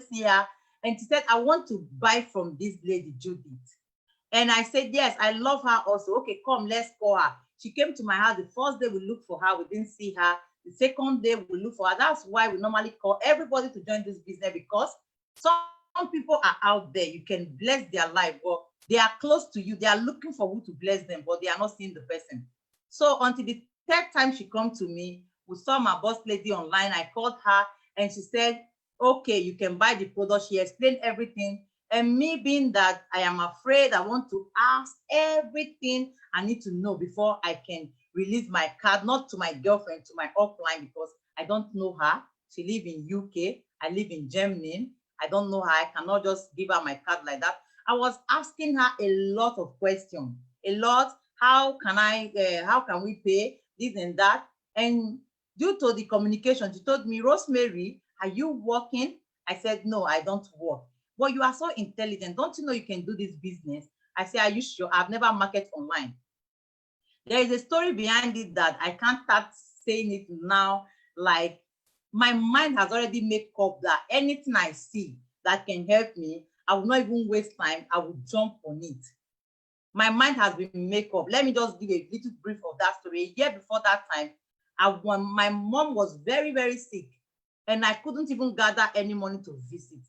see her. And she said, I want to buy from this lady, Judith. And I said, yes, I love her also. Okay, come, let's call her. She came to my house. The first day we looked for her, we didn't see her. The second day we looked for her. That's why we normally call everybody to join this business, because some people are out there. You can bless their life, but they are close to you. They are looking for who to bless them, but they are not seeing the person. So until the third time she come to me, we saw my boss lady online. I called her and she said, okay, you can buy the product. She explained everything. And me being that I am afraid, I want to ask everything I need to know before I can release my card, not to my girlfriend, to my upline, because I don't know her. She live in UK. I live in Germany. I don't know her. I cannot just give her my card like that. I was asking her a lot of questions, a lot. How can we pay this and that? And due to the communication, she told me, Rosemary, are you working? I said, no, I don't work. But you are so intelligent. Don't you know you can do this business? I said, are you sure? I've never marketed online. There is a story behind it that I can't start saying it now. Like, my mind has already made up that anything I see that can help me, I will not even waste time. I will jump on it. My mind has been made up. Let me just give a little brief of that story. A year before that time, my mom was very, very sick, and I couldn't even gather any money to visit.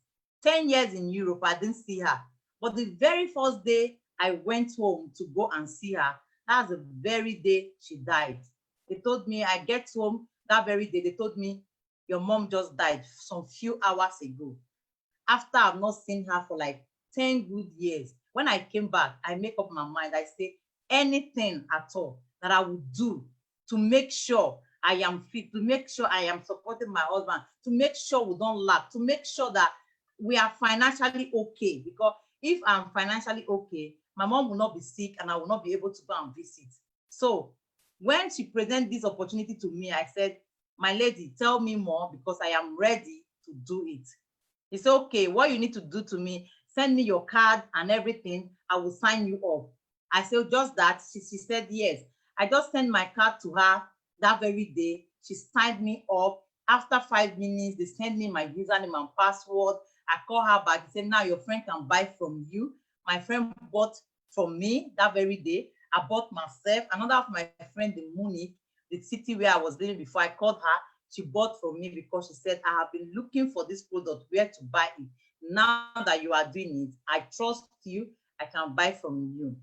10 years in Europe, I didn't see her. But the very first day I went home to go and see her, that's the very day she died. They told me, I get home that very day, they told me, your mom just died some few hours ago. After I've not seen her for like 10 good years. When I came back, I make up my mind. I say, anything at all that I would do to make sure I am fit, to make sure I am supporting my husband, to make sure we don't lack, to make sure that we are financially okay. Because if I'm financially okay, my mom will not be sick and I will not be able to go and visit. So when she presented this opportunity to me, I said, my lady, tell me more, because I am ready to do it. He said, okay, what you need to do to me, send me your card and everything. I will sign you up. I said, just that? She said, yes. I just sent my card to her that very day. She signed me up. After 5 minutes, they sent me my username and password. I call her back. She said, now your friend can buy from you. My friend bought from me that very day. I bought myself. Another of my friend in Munich, the city where I was living before, I called her. She bought from me because she said, I have been looking for this product, where to buy it. Now that you are doing it, I trust you. I can buy from you.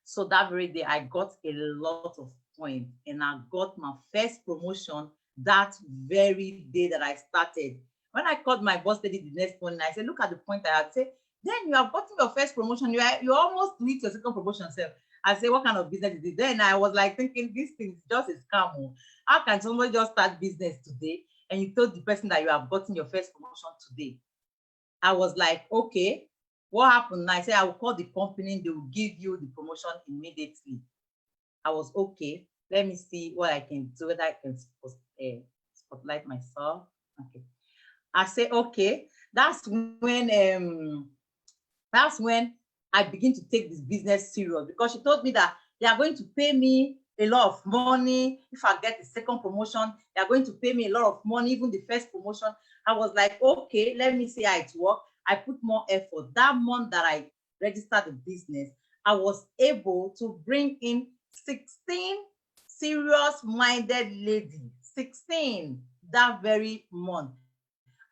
So that very day, I got a lot of points, and I got my first promotion that very day that I started. When I called my boss lady the next morning, I said, look at the point I had. Said, then you have gotten your first promotion. You almost reached your second promotion self. I said, what kind of business is it? Then I was like thinking, this thing is just a scam. How can somebody just start business today and you told the person that you have gotten your first promotion today? I was like, okay, what happened? I said, I will call the company. They will give you the promotion immediately. I was okay. Let me see what I can do, whether I can spotlight myself. Okay. I say, okay. That's when I begin to take this business serious, because she told me that they are going to pay me a lot of money. If I get the second promotion, they are going to pay me a lot of money, even the first promotion. I was like, okay, let me see how it works. I put more effort. That month that I registered the business, I was able to bring in 16 serious-minded ladies. 16 that very month.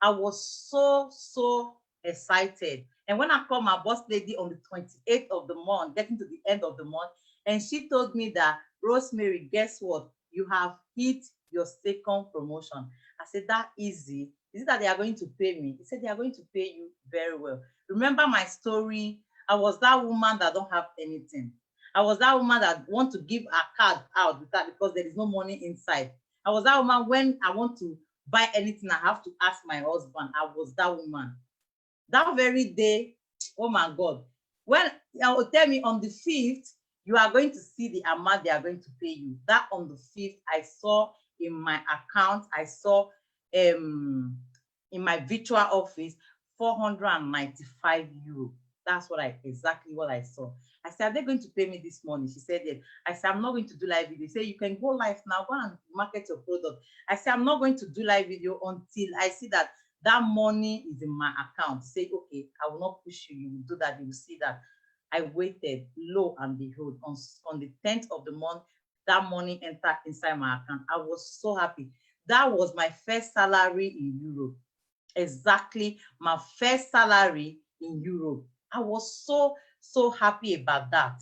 I was so excited. And when I called my boss lady on the 28th of the month, getting to the end of the month, and she told me that, Rosemary, guess what? You have hit your second promotion. I said, that easy? Is it that they are going to pay me? He said, they are going to pay you very well. Remember my story? I was that woman that don't have anything. I was that woman that want to give a card out with that because there is no money inside. I was that woman when I want to buy anything, I have to ask my husband. I was that woman. That very day, oh my God. When I will tell me on the 5th, you are going to see the amount they are going to pay you. That on the 5th, I saw in my account, I saw in my virtual office, 495 euro. That's exactly what I saw. I said, are they going to pay me this morning? She said, yes. I said, I'm not going to do live video. She said, you can go live now, go and market your product. I said, I'm not going to do live video until I see that That money is in my account. Say, okay, I will not push you. You will do that. You will see that. I waited, lo and behold, on the 10th of the month, that money entered inside my account. I was so happy. That was my first salary in Europe. Exactly, my first salary in Europe. I was so happy about that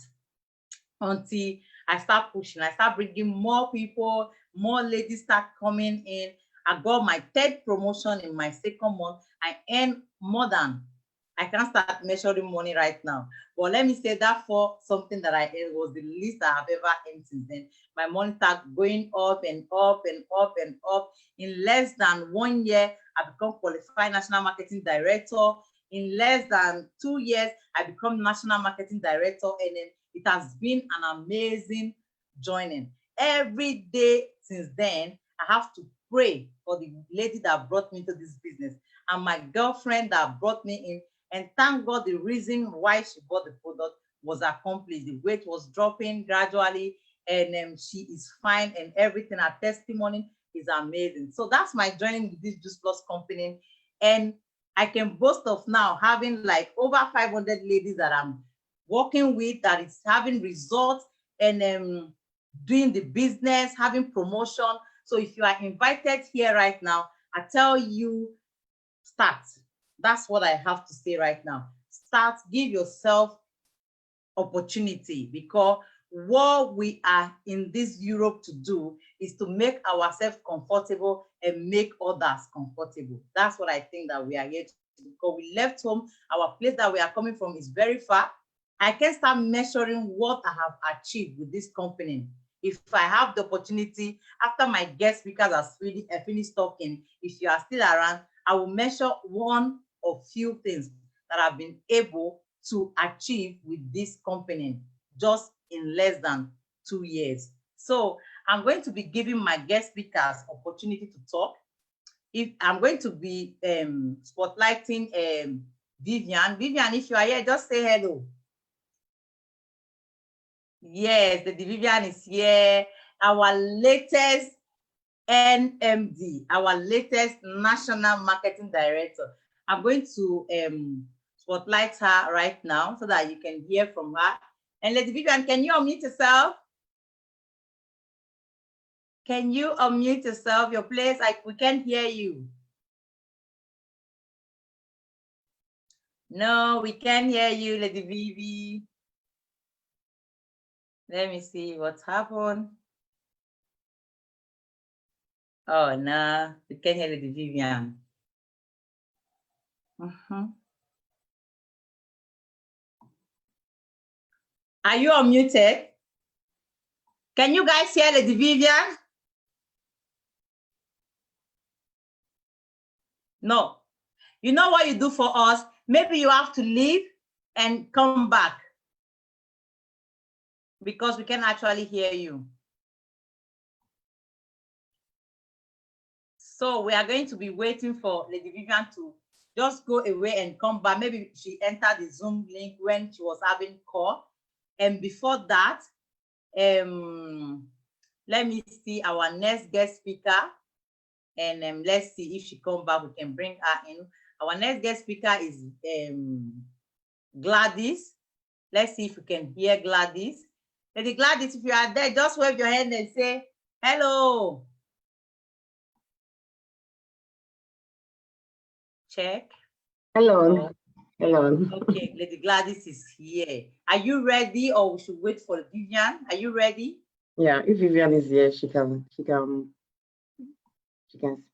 until I start pushing. I start bringing more people, more ladies start coming in. I got my 3rd promotion in my 2nd month. I earned more than, I can't start measuring money right now. But let me say that for something that I earned was the least I have ever earned since then. My money started going up and up and up and up. In less than 1 year, I become qualified national marketing director. In less than 2 years, I become national marketing director. And then it has been an amazing journey. Every day since then, I have to pray for the lady that brought me to this business and my girlfriend that brought me in. And thank God the reason why she bought the product was accomplished. The weight was dropping gradually and she is fine and everything. Her testimony is amazing. So that's my journey with this Juice Plus company. And I can boast of now having like over 500 ladies that I'm working with that is having results and doing the business, having promotion. So if you are invited here right now, I tell you, start. That's what I have to say right now. Start, give yourself opportunity, because what we are in this Europe to do is to make ourselves comfortable and make others comfortable. That's what I think that we are here to do, because we left home. Our place that we are coming from is very far. I can start measuring what I have achieved with this company. If I have the opportunity, after my guest speakers are finished talking, if you are still around, I will measure one or few things that I've been able to achieve with this company just in less than 2 years. So I'm going to be giving my guest speakers opportunity to talk. If I'm going to be spotlighting Vivian. Vivian, if you are here, just say hello. Yes, the Vivian is here. Our latest NMD, our latest National Marketing Director. I'm going to spotlight her right now so that you can hear from her. And Lady Vivian, can you unmute yourself? Can you unmute yourself? Your place, we can't hear you. No, we can't hear you, Lady Vivi. Let me see what's happened. Oh, no, we can't hear Lady Vivian. Are you unmuted? Can you guys hear Lady Vivian? No. You know what you do for us? Maybe you have to leave and come back, because we can actually hear you. So we are going to be waiting for Lady Vivian to just go away and come back. Maybe she entered the Zoom link when she was having call. And before that, let me see our next guest speaker. And let's see if she comes back, we can bring her in. Our next guest speaker is Gladys. Let's see if we can hear Gladys. Lady Gladys, if you are there, just wave your hand and say hello. Check. Hello. Hello. Okay, Lady Gladys is here. Are you ready, or we should wait for Vivian? Are you ready? Yeah, if Vivian is here, she can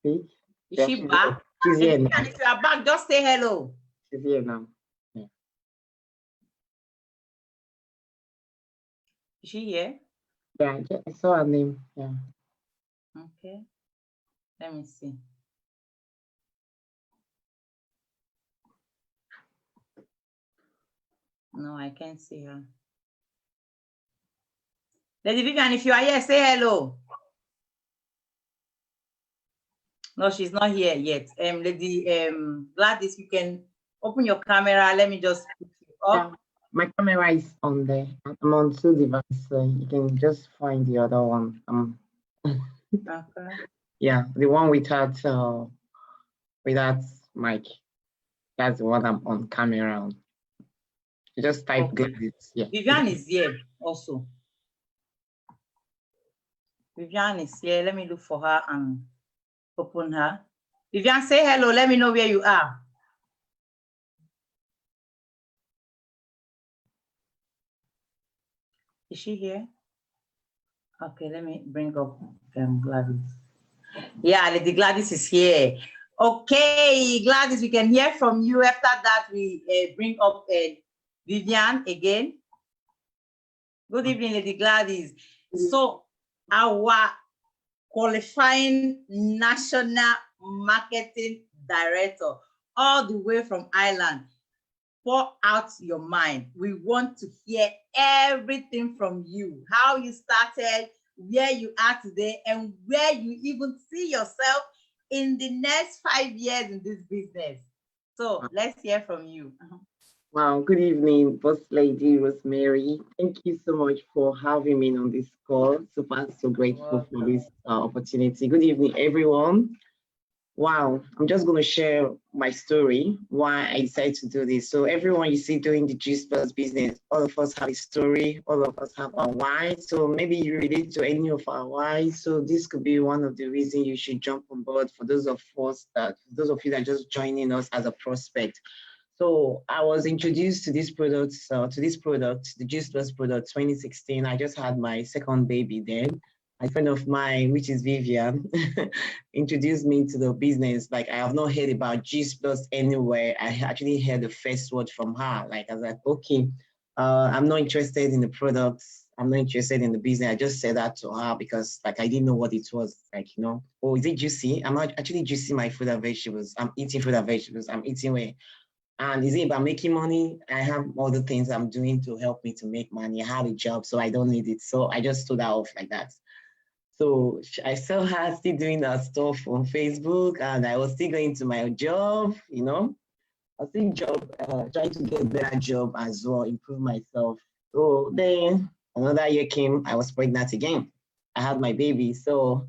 speak. Is she back? She's here now. Vivian, if you are back, just say hello. She's here now. Yeah. Is she here? Yeah, I saw her name. Yeah. Okay. Let me see. No, I can't see her. Lady Vivian, if you are here, say hello. No, she's not here yet. Lady Gladys, you can open your camera. Let me just put you up. Yeah, my camera is on there. I'm on 2 devices, so you can just find the other one. Okay. Yeah, the one without with that mic. That's the one I'm on camera on. You just type Okay. Gladys. Yeah. Vivian is here also. Vivian is here. Let me look for her and open her. Vivian, say hello. Let me know where you are. Is she here? Okay, let me bring up Gladys. Yeah, Lady Gladys is here. Okay, Gladys, we can hear from you. After that, we bring up Vivian again. Good evening, Lady Gladys. So our qualifying national marketing director, all the way from Ireland, pour out your mind. We want to hear everything from you, how you started, where you are today, and where you even see yourself in the next 5 years in this business. So let's hear from you. Wow, good evening, Boss Lady Rosemary. Thank you so much for having me on this call. So grateful for this opportunity. Good evening, everyone. Wow, I'm just going to share my story, why I decided to do this. So everyone you see doing the Juice Plus business, all of us have a story, all of us have our why. So maybe you relate to any of our why. So this could be one of the reasons you should jump on board for those of you that are just joining us as a prospect. So I was introduced to this product, the Juice Plus product, 2016. I just had my second baby then. A friend of mine, which is Vivian, introduced me to the business. Like, I have not heard about Juice Plus anywhere. I actually heard the first word from her. Like, I was like, okay, I'm not interested in the products. I'm not interested in the business. I just said that to her because, like, I didn't know what it was. Like, oh, is it juicy? I'm not actually juicing my fruit and vegetables. I'm eating fruit and vegetables. I'm eating way. And is it about making money? I have other things I'm doing to help me to make money. I have a job, so I don't need it. So I just stood out like that. So I saw her still doing that stuff on Facebook, and I was still going to my job, I was still trying to get a better job as well, improve myself. So then another year came, I was pregnant again. I had my baby. So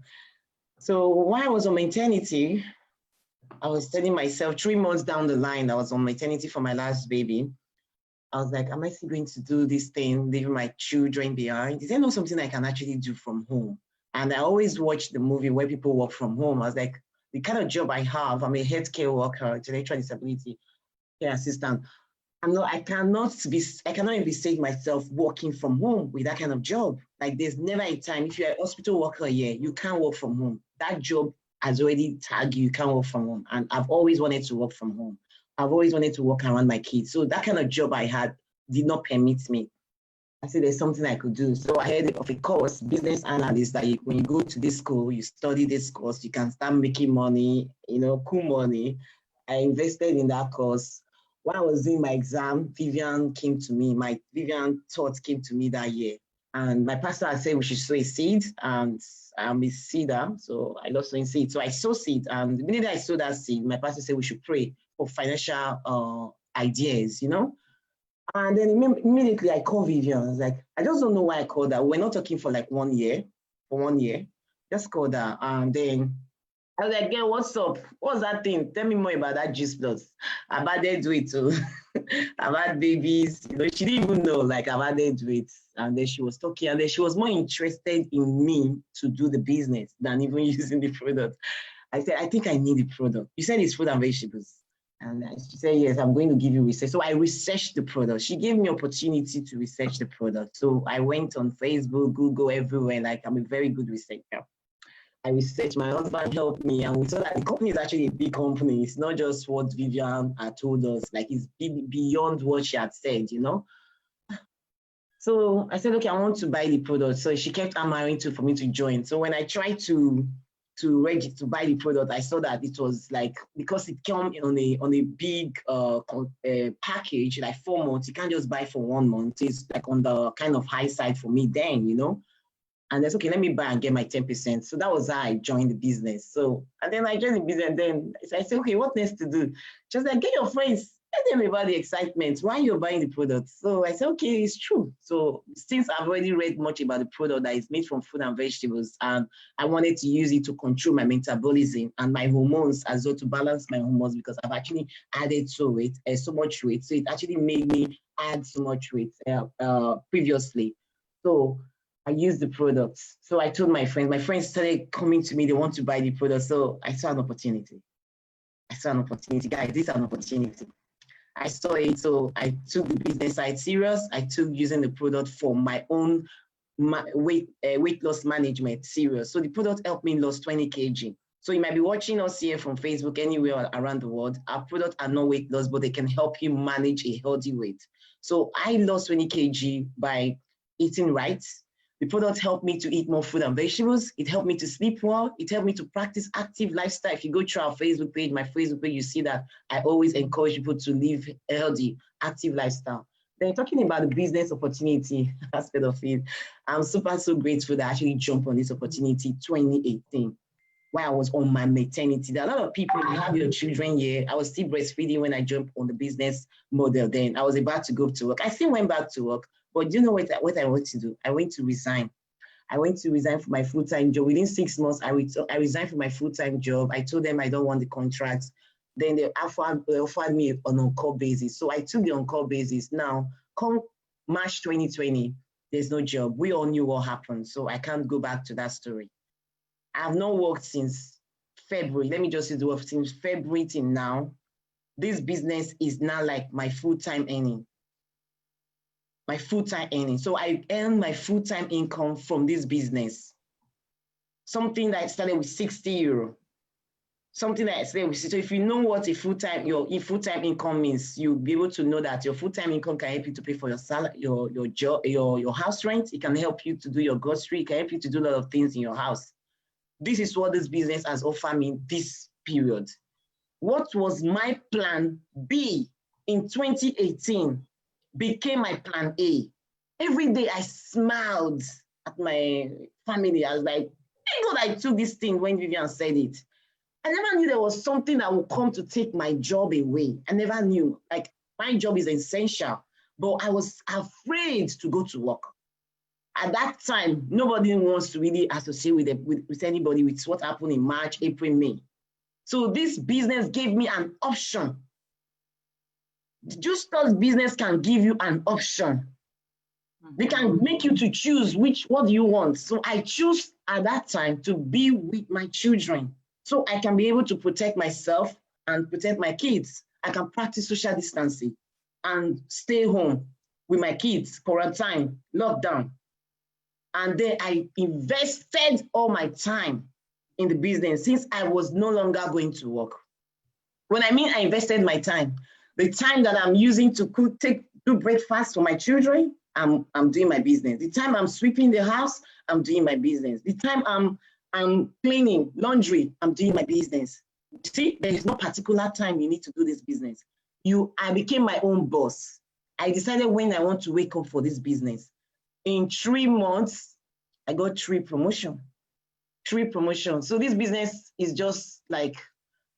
while I was on maternity, I was telling myself 3 months down the line, I was on maternity for my last baby. I was like, am I still going to do this thing, leaving my children behind? Is there not something I can actually do from home? And I always watch the movie where people work from home. I was like, the kind of job I have, I'm a healthcare worker, intellectual disability care assistant. I cannot envisage myself working from home with that kind of job. Like, there's never a time, if you're a hospital worker here, you can't work from home. That job has already tagged you can't work from home. And I've always wanted to work from home. I've always wanted to work around my kids. So that kind of job I had did not permit me. I said there's something I could do. So I heard of a course, business analyst, that when you go to this school, you study this course, you can start making money, cool money. I invested in that course. While I was doing my exam, Vivian thought came to me that year. And my pastor had said we should sow a seed, and I'm a seeder, so I love sowing seed. So I sow seed, and the minute I sowed that seed, my pastor said we should pray for financial ideas, And then immediately I called Vivian. I was like, I just don't know why I called her. We're not talking for like 1 year, just called her. And then I was like, girl, what's up? What's that thing? Tell me more about that Juice Plus. I've added to it too. I've had babies. She didn't even know, like, I've added to it. And then she was talking, and then she was more interested in me to do the business than even using the product. I said, I think I need the product. You said it's fruit and vegetables. And she said, yes, I'm going to give you research. So I researched the product. She gave me opportunity to research the product. So I went on Facebook, Google, everywhere. Like, I'm a very good researcher. I researched, my husband helped me, and we saw that the company is actually a big company. It's not just what Vivian had told us, like, it's beyond what she had said, So I said, okay, I want to buy the product. So she kept hammering for me to join. So when I tried to buy the product, I saw that it was like, because it came on a big package, like 4 months, you can't just buy for 1 month. It's like on the kind of high side for me then, And that's okay, let me buy and get my 10%. So that was how I joined the business. So, and then I joined the business, and then I said, okay, what next to do? Just like, get your friends, Tell them about the excitement. Why you're buying the product? So I said, okay, it's true. So since I've already read much about the product that is made from fruit and vegetables, and I wanted to use it to control my metabolism and my hormones as well, to balance my hormones, because I've actually added to it so much weight. So it actually made me add so much weight previously. So I used the products. So I told my friends. My friends started coming to me. They want to buy the product. So I saw an opportunity. Guys, this is an opportunity. I saw it, so I took the business side serious. I took using the product for my own weight loss management serious. So the product helped me lose 20 kg. So you might be watching us here from Facebook, anywhere around the world. Our products are not weight loss, but they can help you manage a healthy weight. So I lost 20 kg by eating right. The product helped me to eat more fruit and vegetables. It helped me to sleep well. It helped me to practice active lifestyle. If you go through our Facebook page, my Facebook page, you see that I always encourage people to live a healthy, active lifestyle. Then talking about the business opportunity aspect of it, I'm so grateful that I actually jumped on this opportunity 2018 while I was on my maternity. There are a lot of people who have your children here. I was still breastfeeding when I jumped on the business model then. I was about to go to work. I still went back to work. But do you know what I went to do? I went to resign. I went to resign for my full-time job. Within 6 months, I resigned for my full-time job. I told them I don't want the contract. Then they offered me on on-call basis. So I took the on-call basis. Now, come March 2020, there's no job. We all knew what happened. So I can't go back to that story. I have not worked since February. Let me just use the word since February till now. This business is now like my full-time earning. My full-time earning. So I earn my full-time income from this business. Something that started with 60 euro. Something that I started with. So if you know what a your full-time income means, you'll be able to know that your full-time income can help you to pay for your salary, your job, your house rent. It can help you to do your grocery. It can help you to do a lot of things in your house. This is what this business has offered me this period. What was my plan B in 2018? Became my plan A. Every day I smiled at my family. I was like, thank God I took this thing when Vivian said it. I never knew there was something that would come to take my job away. I never knew. Like, my job is essential, but I was afraid to go to work. At that time, nobody wants to really associate with anybody with what happened in March, April, May. So this business gave me an option. Just because business can give you an option. They can make you to choose what do you want. So I choose at that time to be with my children so I can be able to protect myself and protect my kids. I can practice social distancing and stay home with my kids, quarantine, lockdown. And then I invested all my time in the business since I was no longer going to work. When I mean I invested my time, the time that I'm using to do breakfast for my children, I'm doing my business. The time I'm sweeping the house, I'm doing my business. The time I'm cleaning laundry, I'm doing my business. See, there is no particular time you need to do this business. I became my own boss. I decided when I want to wake up for this business. In 3 months, I got 3 promotions. 3 promotions. So this business is just like,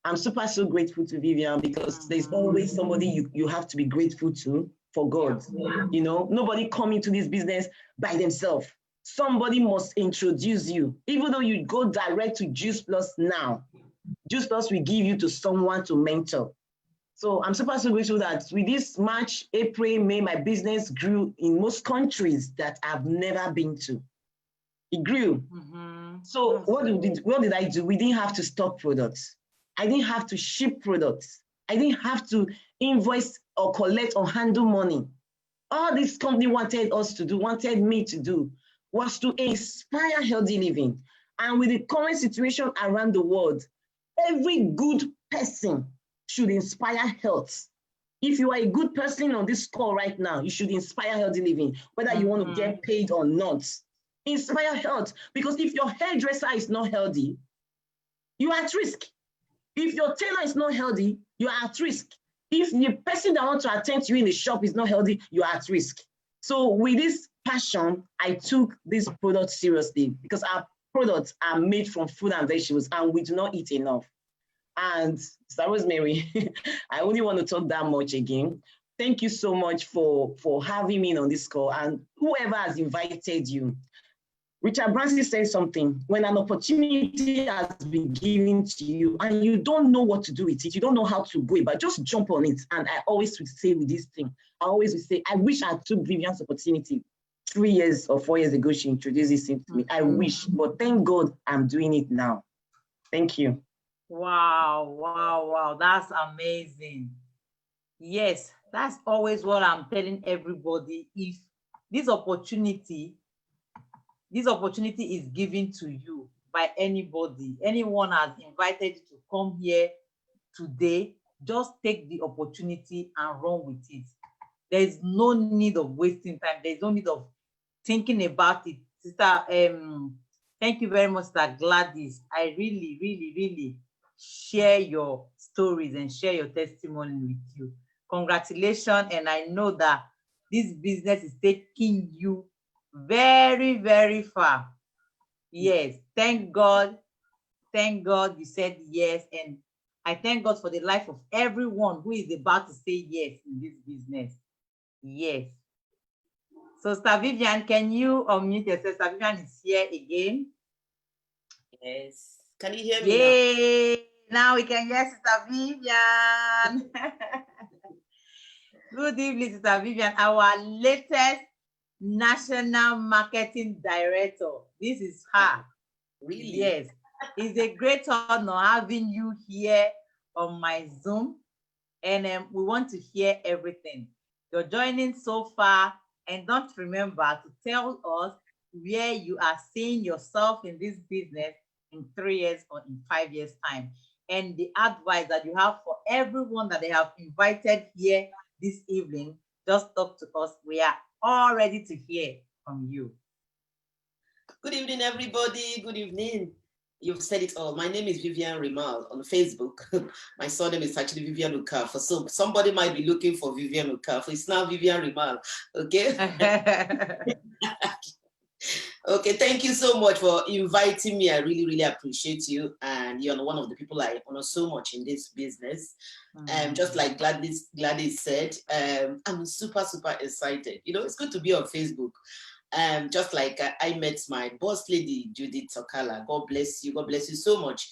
I'm so grateful to Vivian because there's always somebody you have to be grateful to for God. You know, nobody come into this business by themselves. Somebody must introduce you. Even though you go direct to Juice Plus now, Juice Plus will give you to someone to mentor. So I'm super grateful that with this March, April, May, my business grew in most countries that I've never been to. It grew. So what did I do? We didn't have to stock products. I didn't have to ship products. I didn't have to invoice or collect or handle money. All this company wanted me to do, was to inspire healthy living. And with the current situation around the world, every good person should inspire health. If you are a good person on this call right now, you should inspire healthy living, whether you want to get paid or not. Inspire health, because if your hairdresser is not healthy, you are at risk. If your tailor is not healthy, you are at risk. If the person that wants to attend to you in the shop is not healthy, you are at risk. So with this passion, I took this product seriously because our products are made from fruit and vegetables and we do not eat enough. And Sister Rosemary, I only want to talk that much again. Thank you so much for having me on this call, and whoever has invited you. Richard Branson says something: when an opportunity has been given to you and you don't know what to do with it, you don't know how to go about, just jump on it. And I always would say with this thing, I always would say, I wish I took Vivian's opportunity 3 years or 4 years ago. She introduced this thing to me. I wish, but thank God I'm doing it now. Thank you. Wow, wow, wow. That's amazing. Yes, that's always what I'm telling everybody. If this opportunity is given to you by anybody, anyone has invited you to come here today, just take the opportunity and run with it. There is no need of wasting time. There's no need of thinking about it. Sister, thank you very much, Sister Gladys. I really, really, really share your stories and share your testimony with you. Congratulations. And I know that this business is taking you very, very far. Yes, thank God. Thank God you said yes. And I thank God for the life of everyone who is about to say yes in this business. Yes. So, Sister Vivian, can you unmute yourself? Sister Vivian is here again. Yes. Can you hear me Yay! Now we can hear Sister Vivian. Good evening, Sister Vivian, our latest National Marketing Director. This is her. Really? Yes. It's a great honor having you here on my Zoom. And we want to hear everything. You're joining so far. And don't remember to tell us where you are seeing yourself in this business in 3 years or in 5 years' time. And the advice that you have for everyone that they have invited here this evening, just talk to us. We are all ready to hear from you. Good evening, everybody. Good evening. You've said it all. My name is Vivian Rimal on Facebook. My surname is actually Vivian Okafor. So somebody might be looking for Vivian Okafor. It's now Vivian Rimal. Okay. Okay. Thank you so much for inviting me. I really, really appreciate you. And you're one of the people I honor so much in this business. Just like Gladys said, I'm super, super excited. You know, it's good to be on Facebook. Just like I met my boss lady, Judith Tokala. God bless you. God bless you so much.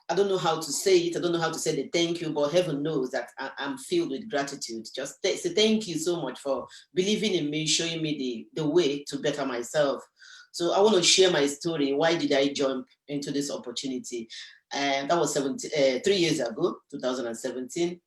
I don't know how to say it. I don't know how to say the thank you, but heaven knows that I'm filled with gratitude. Just say thank you so much for believing in me, showing me the way to better myself. So I want to share my story. Why did I jump into this opportunity? And that was 3 years ago, 2017.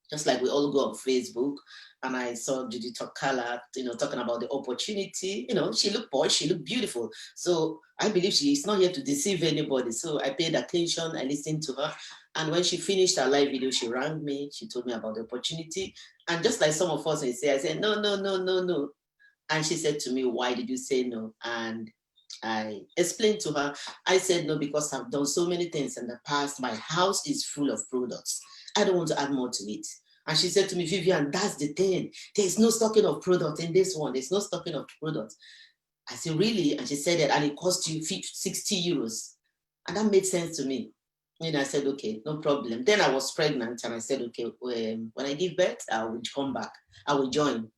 Just like we all go on Facebook, and I saw Judith Tokala, talking about the opportunity. She looked posh, she looked beautiful. So I believe she is not here to deceive anybody. So I paid attention, I listened to her. And when she finished her live video, she rang me, she told me about the opportunity. And just like some of us may say, I said, no, no, no, no, no. And she said to me, why did you say no? And I explained to her, I said no, because I've done so many things in the past. My house is full of products. I don't want to add more to it. And she said to me, Vivian, that's the thing. There's no stocking of product in this one. There's no stocking of product. I said, really? And she said that, and it cost you 60 euros. And that made sense to me. And I said, okay, no problem. Then I was pregnant, and I said, okay, when I give birth, I will come back. I will join.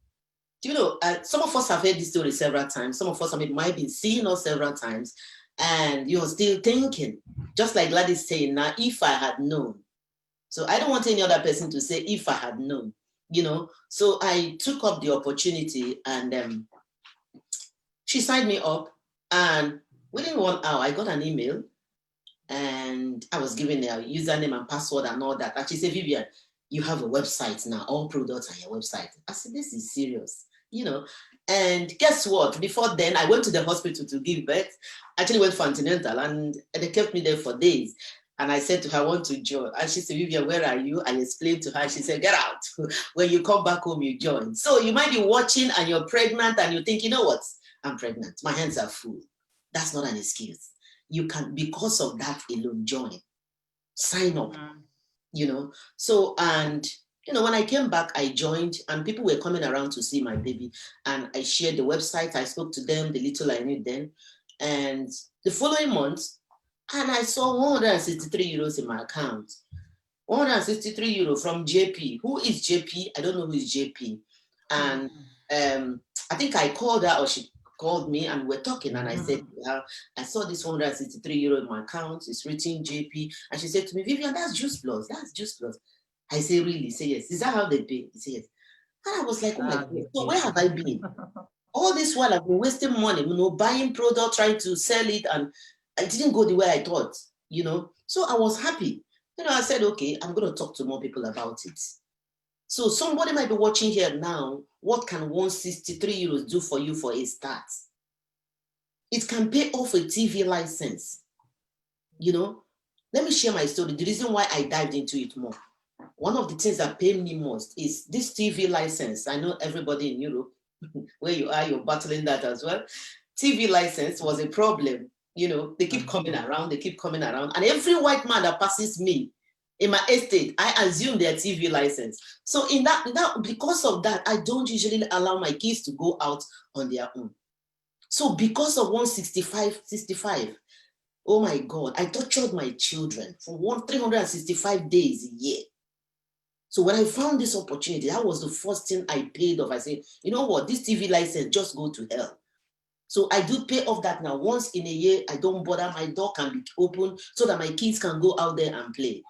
Do you know, some of us have heard this story several times. Some of us might have been seeing us several times, and you're still thinking, just like Gladys saying, now, if I had known. So I don't want any other person to say, if I had known, So I took up the opportunity, and she signed me up. And within 1 hour, I got an email, and I was given a username and password and all that. And she said, Vivian, you have a website now. All products on your website. I said, this is serious, And guess what? Before then, I went to the hospital to give birth. I actually went for antenatal, and they kept me there for days. And I said to her, I want to join. And she said, Vivian, where are you? I explained to her. She said, get out. When you come back home, you join. So you might be watching and you're pregnant and you think, you know what? I'm pregnant. My hands are full. That's not an excuse. You can, because of that alone, join. Sign up, So, and, when I came back, I joined, and people were coming around to see my baby. And I shared the website. I spoke to them, the little I knew then. And the following month, And I saw 163 euros in my account. 163 euro from JP. Who is JP? I don't know who is JP. And I think I called her or she called me and we're talking. And I said, I saw this 163 euro in my account. It's written JP. And she said to me, Vivian, that's Juice Plus. That's Juice Plus. I say, really? Say yes. Is that how they pay? He said yes. And I was like, oh my God, so where have I been? All this while I've been wasting money, buying product, trying to sell it, and it didn't go the way I thought, So I was happy. I said, okay, I'm going to talk to more people about it. So somebody might be watching here now. What can 163 euros do for you for a start? It can pay off a TV license. Let me share my story. The reason why I dived into it more. One of the things that paid me most is this TV license. I know everybody in Europe, where you are, you're battling that as well. TV license was a problem. They keep coming around, And every white man that passes me in my estate, I assume their TV license. So in that, because of that, I don't usually allow my kids to go out on their own. So because of 165, oh my God, I tortured my children for 365 days a year. So when I found this opportunity, that was the first thing I paid off. I said, you know what, this TV license, just go to hell. So I do pay off that now. Once in a year, I don't bother. My door can be open so that my kids can go out there and play.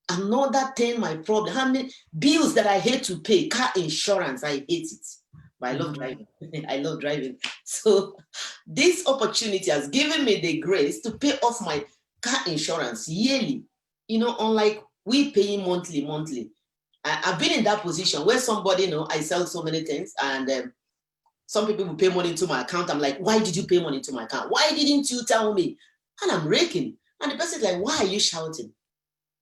Another thing, my problem, how many bills that I hate to pay, car insurance, I hate it. But I love driving. I love driving. So this opportunity has given me the grace to pay off my car insurance yearly. Unlike we paying monthly. I've been in that position where somebody, I sell so many things and some people will pay money into my account. I'm like, why did you pay money into my account? Why didn't you tell me? And I'm raking. And the person's like, why are you shouting?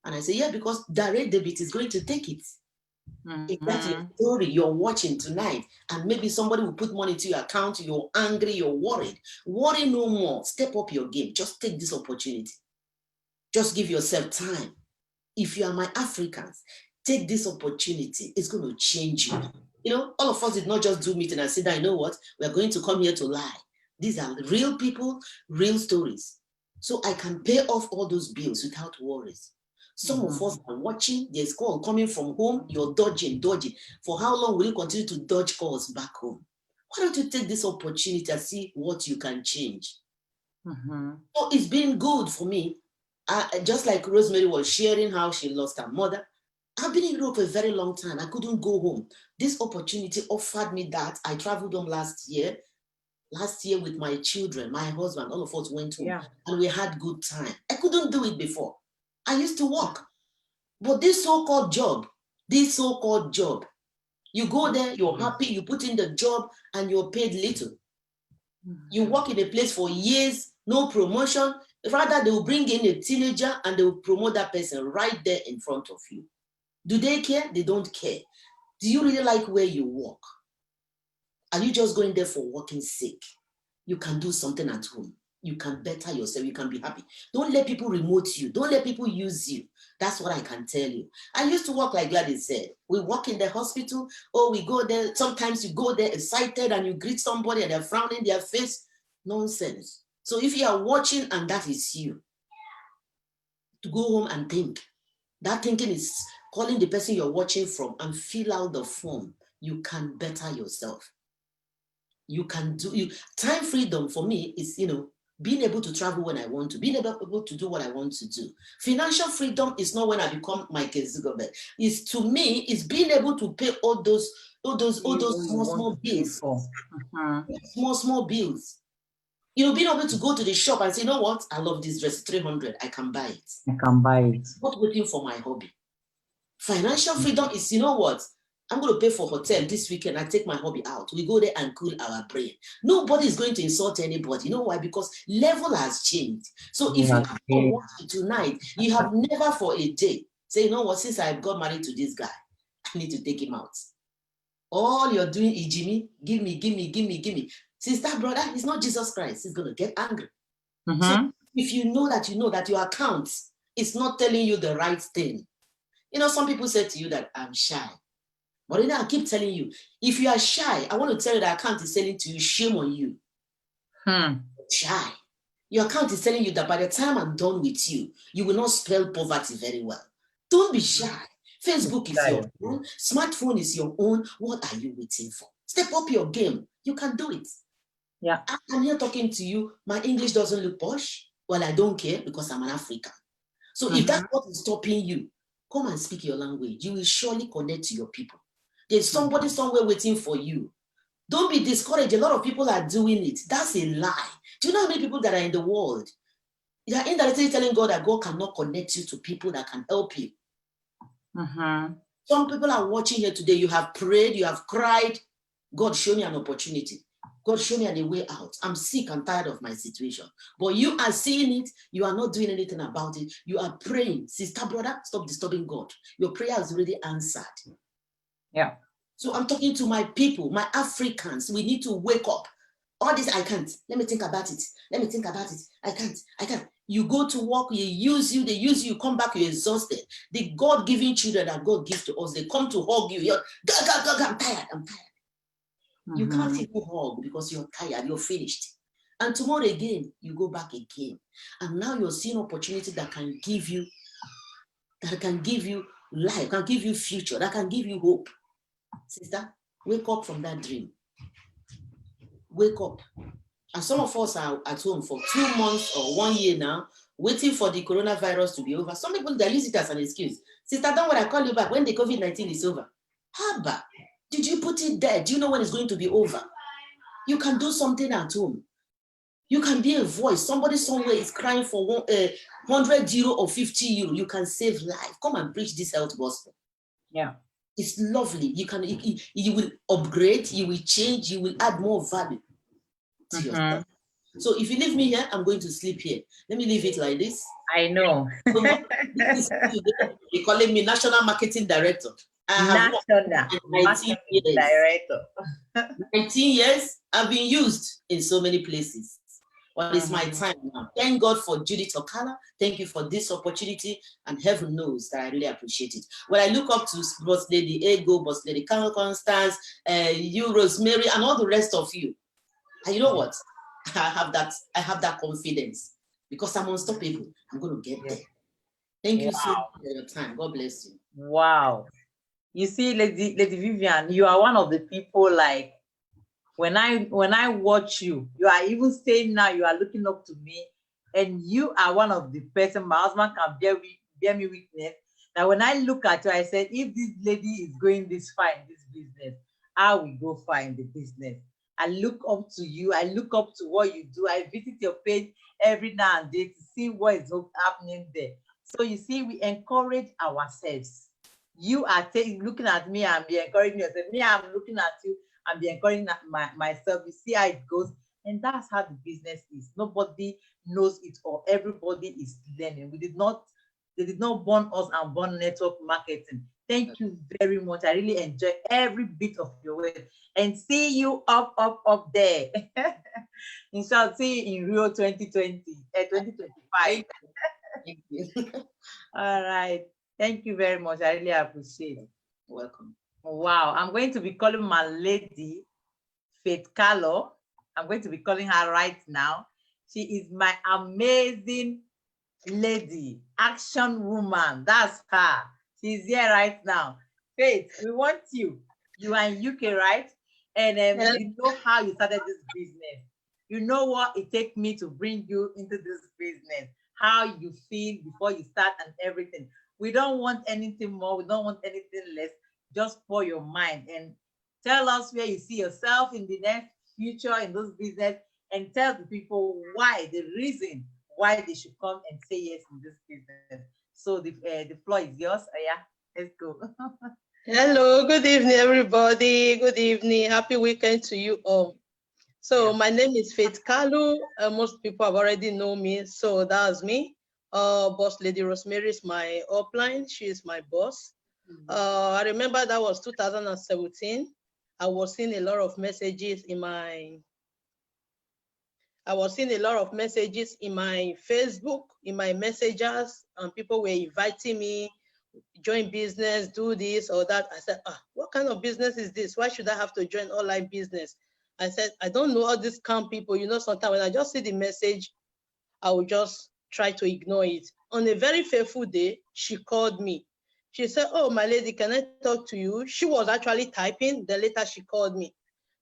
And I say, yeah, because direct debit is going to take it. If that's your story you're watching tonight, and maybe somebody will put money to your account, you're angry, you're worried. Worry no more. Step up your game. Just take this opportunity. Just give yourself time. If you are my Africans, take this opportunity. It's going to change you. All of us did not just do meeting and say that, you know what, we're going to come here to lie. These are real people, real stories. So I can pay off all those bills without worries. Some of us are watching, there's call coming from home, you're dodging. For how long will you continue to dodge calls back home? Why don't you take this opportunity and see what you can change? So it's been good for me. Just like Rosemary was sharing how she lost her mother. I've been in Europe for a very long time. I couldn't go home. This opportunity offered me that. I traveled home last year with my children, my husband, all of us went home and we had good time. I couldn't do it before. I used to work. But this so-called job, you go there, you're happy, you put in the job and you're paid little. You work in a place for years, no promotion. Rather, they will bring in a teenager and they will promote that person right there in front of you. Do they care? They don't care. Do you really like where you work? Are you just going there for working sake? You can do something at home. You can better yourself. You can be happy. Don't let people remote you. Don't let people use you. That's what I can tell you. I used to work like Gladys said. We work in the hospital. Oh, we go there. Sometimes you go there excited and you greet somebody and they're frowning their face. Nonsense. So if you are watching and that is you, to go home and think. That thinking is calling the person you're watching from and fill out the form. You can better yourself. You can do. Time freedom for me is, being able to travel when I want to, being able to do what I want to do. Financial freedom is not when I become Michael Zugobert. To me, it's being able to pay all those small bills. Small bills. Being able to go to the shop and say, you know what? I love this dress, 300. I can buy it. Not waiting for my hobby. Financial freedom is, you know what? I'm going to pay for hotel this weekend. I take my hobby out. We go there and cool our brain. Nobody is going to insult anybody. You know why? Because level has changed. So if you have to watch it tonight, you have never for a day say, you know what? Since I got married to this guy, I need to take him out. All you're doing is, Jimmy, give me. Since that brother, he's not Jesus Christ. He's going to get angry. So if you know that your account is not telling you the right thing. Some people say to you that I'm shy. But I keep telling you, if you are shy, I want to tell you that account is telling to you, shame on you. Shy. Your account is telling you that by the time I'm done with you, you will not spell poverty very well. Don't be shy. Facebook is your own. Smartphone is your own. What are you waiting for? Step up your game. You can do it. Yeah. I'm here talking to you. My English doesn't look posh. Well, I don't care because I'm an African. So if that's what is stopping you, come and speak your language. You will surely connect to your people. There's somebody somewhere waiting for you. Don't be discouraged. A lot of people are doing it. That's a lie. Do you know how many people that are in the world? You are indirectly telling God that God cannot connect you to people that can help you. Some people are watching here today. You have prayed, you have cried. God, show me an opportunity. God, show me a way out. I'm sick, I'm tired of my situation. But you are seeing it. You are not doing anything about it. You are praying. Sister, brother, stop disturbing God. Your prayer is already answered. Yeah. So I'm talking to my people, my Africans. We need to wake up. All this, I can't. Let me think about it. Let me think about it. I can't. You go to work, they use you, come back, you're exhausted. The God-given children that God gives to us, they come to hug you. You're, I'm tired. You can't even hug because you're tired, you're finished. And tomorrow again, you go back again. And now you're seeing opportunity that can give you life, can give you future, that can give you hope. Sister, wake up from that dream. Wake up. And some of us are at home for 2 months or 1 year now, waiting for the coronavirus to be over. Some people, they use it as an excuse. Sister, don't worry, I'll call you back when the COVID-19 is over. Haba, did you put it there? Do you know when it's going to be over? You can do something at home. You can be a voice. Somebody somewhere is crying for 100 euro or 50 euro. You can save life. Come and preach this health gospel. Yeah. It's lovely. You will upgrade, you will change, you will add more value to yourself. So if you leave me here, I'm going to sleep here. Let me leave it like this. I know. You're calling me National Marketing Director. National Marketing Director. 19 years, I've been used in so many places. Well, it's my time now. Thank God for Judith Okala. Thank you for this opportunity. And heaven knows that I really appreciate it. When I look up to Boss Lady Ego, Boss Lady Carol Constance, you, Rosemary, and all the rest of you. And you know what? I have that confidence because I'm unstoppable. I'm going to get there. Thank you so much for your time. God bless you. Wow. You see, Lady Vivian, you are one of the people like, when I watch you, you are even saying now you are looking up to me, and you are one of the person my husband can bear me witness that when I look at you, I said, if this lady is going this far in this business, I will go far in the business. I look up to you. I look up to what you do. I visit your page every now and then to see what is happening there. So you see, we encourage ourselves. You are looking at me and be encouraging yourself. Me, I'm looking at you and be encouraging myself. You see how it goes. And that's how the business is. Nobody knows it all. Everybody is learning. They did not born us and born network marketing. Thank you very much. I really enjoy every bit of your work. And see you up there. Inshallah, see you in Rio 2020, 2025. Thank you. All right. Thank you very much. I really appreciate it. Welcome. Wow. I'm going to be calling my lady, Faith Carlo. I'm going to be calling her right now. She is my amazing lady, action woman. That's her. She's here right now. Faith, we want you. You are in UK, right? And you know how you started this business. You know what it takes me to bring you into this business, how you feel before you start and everything. We don't want anything more. We don't want anything less. Just pour your mind and tell us where you see yourself in the next future in this business, and tell the people why, the reason why they should come and say yes in this business. So the floor is yours. Yeah, let's go. Hello, good evening, everybody. Good evening. Happy weekend to you all. So my name is Faith Kalu. Most people have already know me, so that's me. Boss Lady Rosemary is my upline. She is my boss. I remember that was 2017. I was seeing a lot of messages in my Facebook, in my messages, and people were inviting me, join business, do this or that. I said, what kind of business is this? Why should I have to join online business? I said, I don't know all these scam people. You know, sometimes when I just see the message, I will just try to ignore it. On a very fateful day, she called me. She said, oh, my lady, can I talk to you? She was actually typing, then later she called me.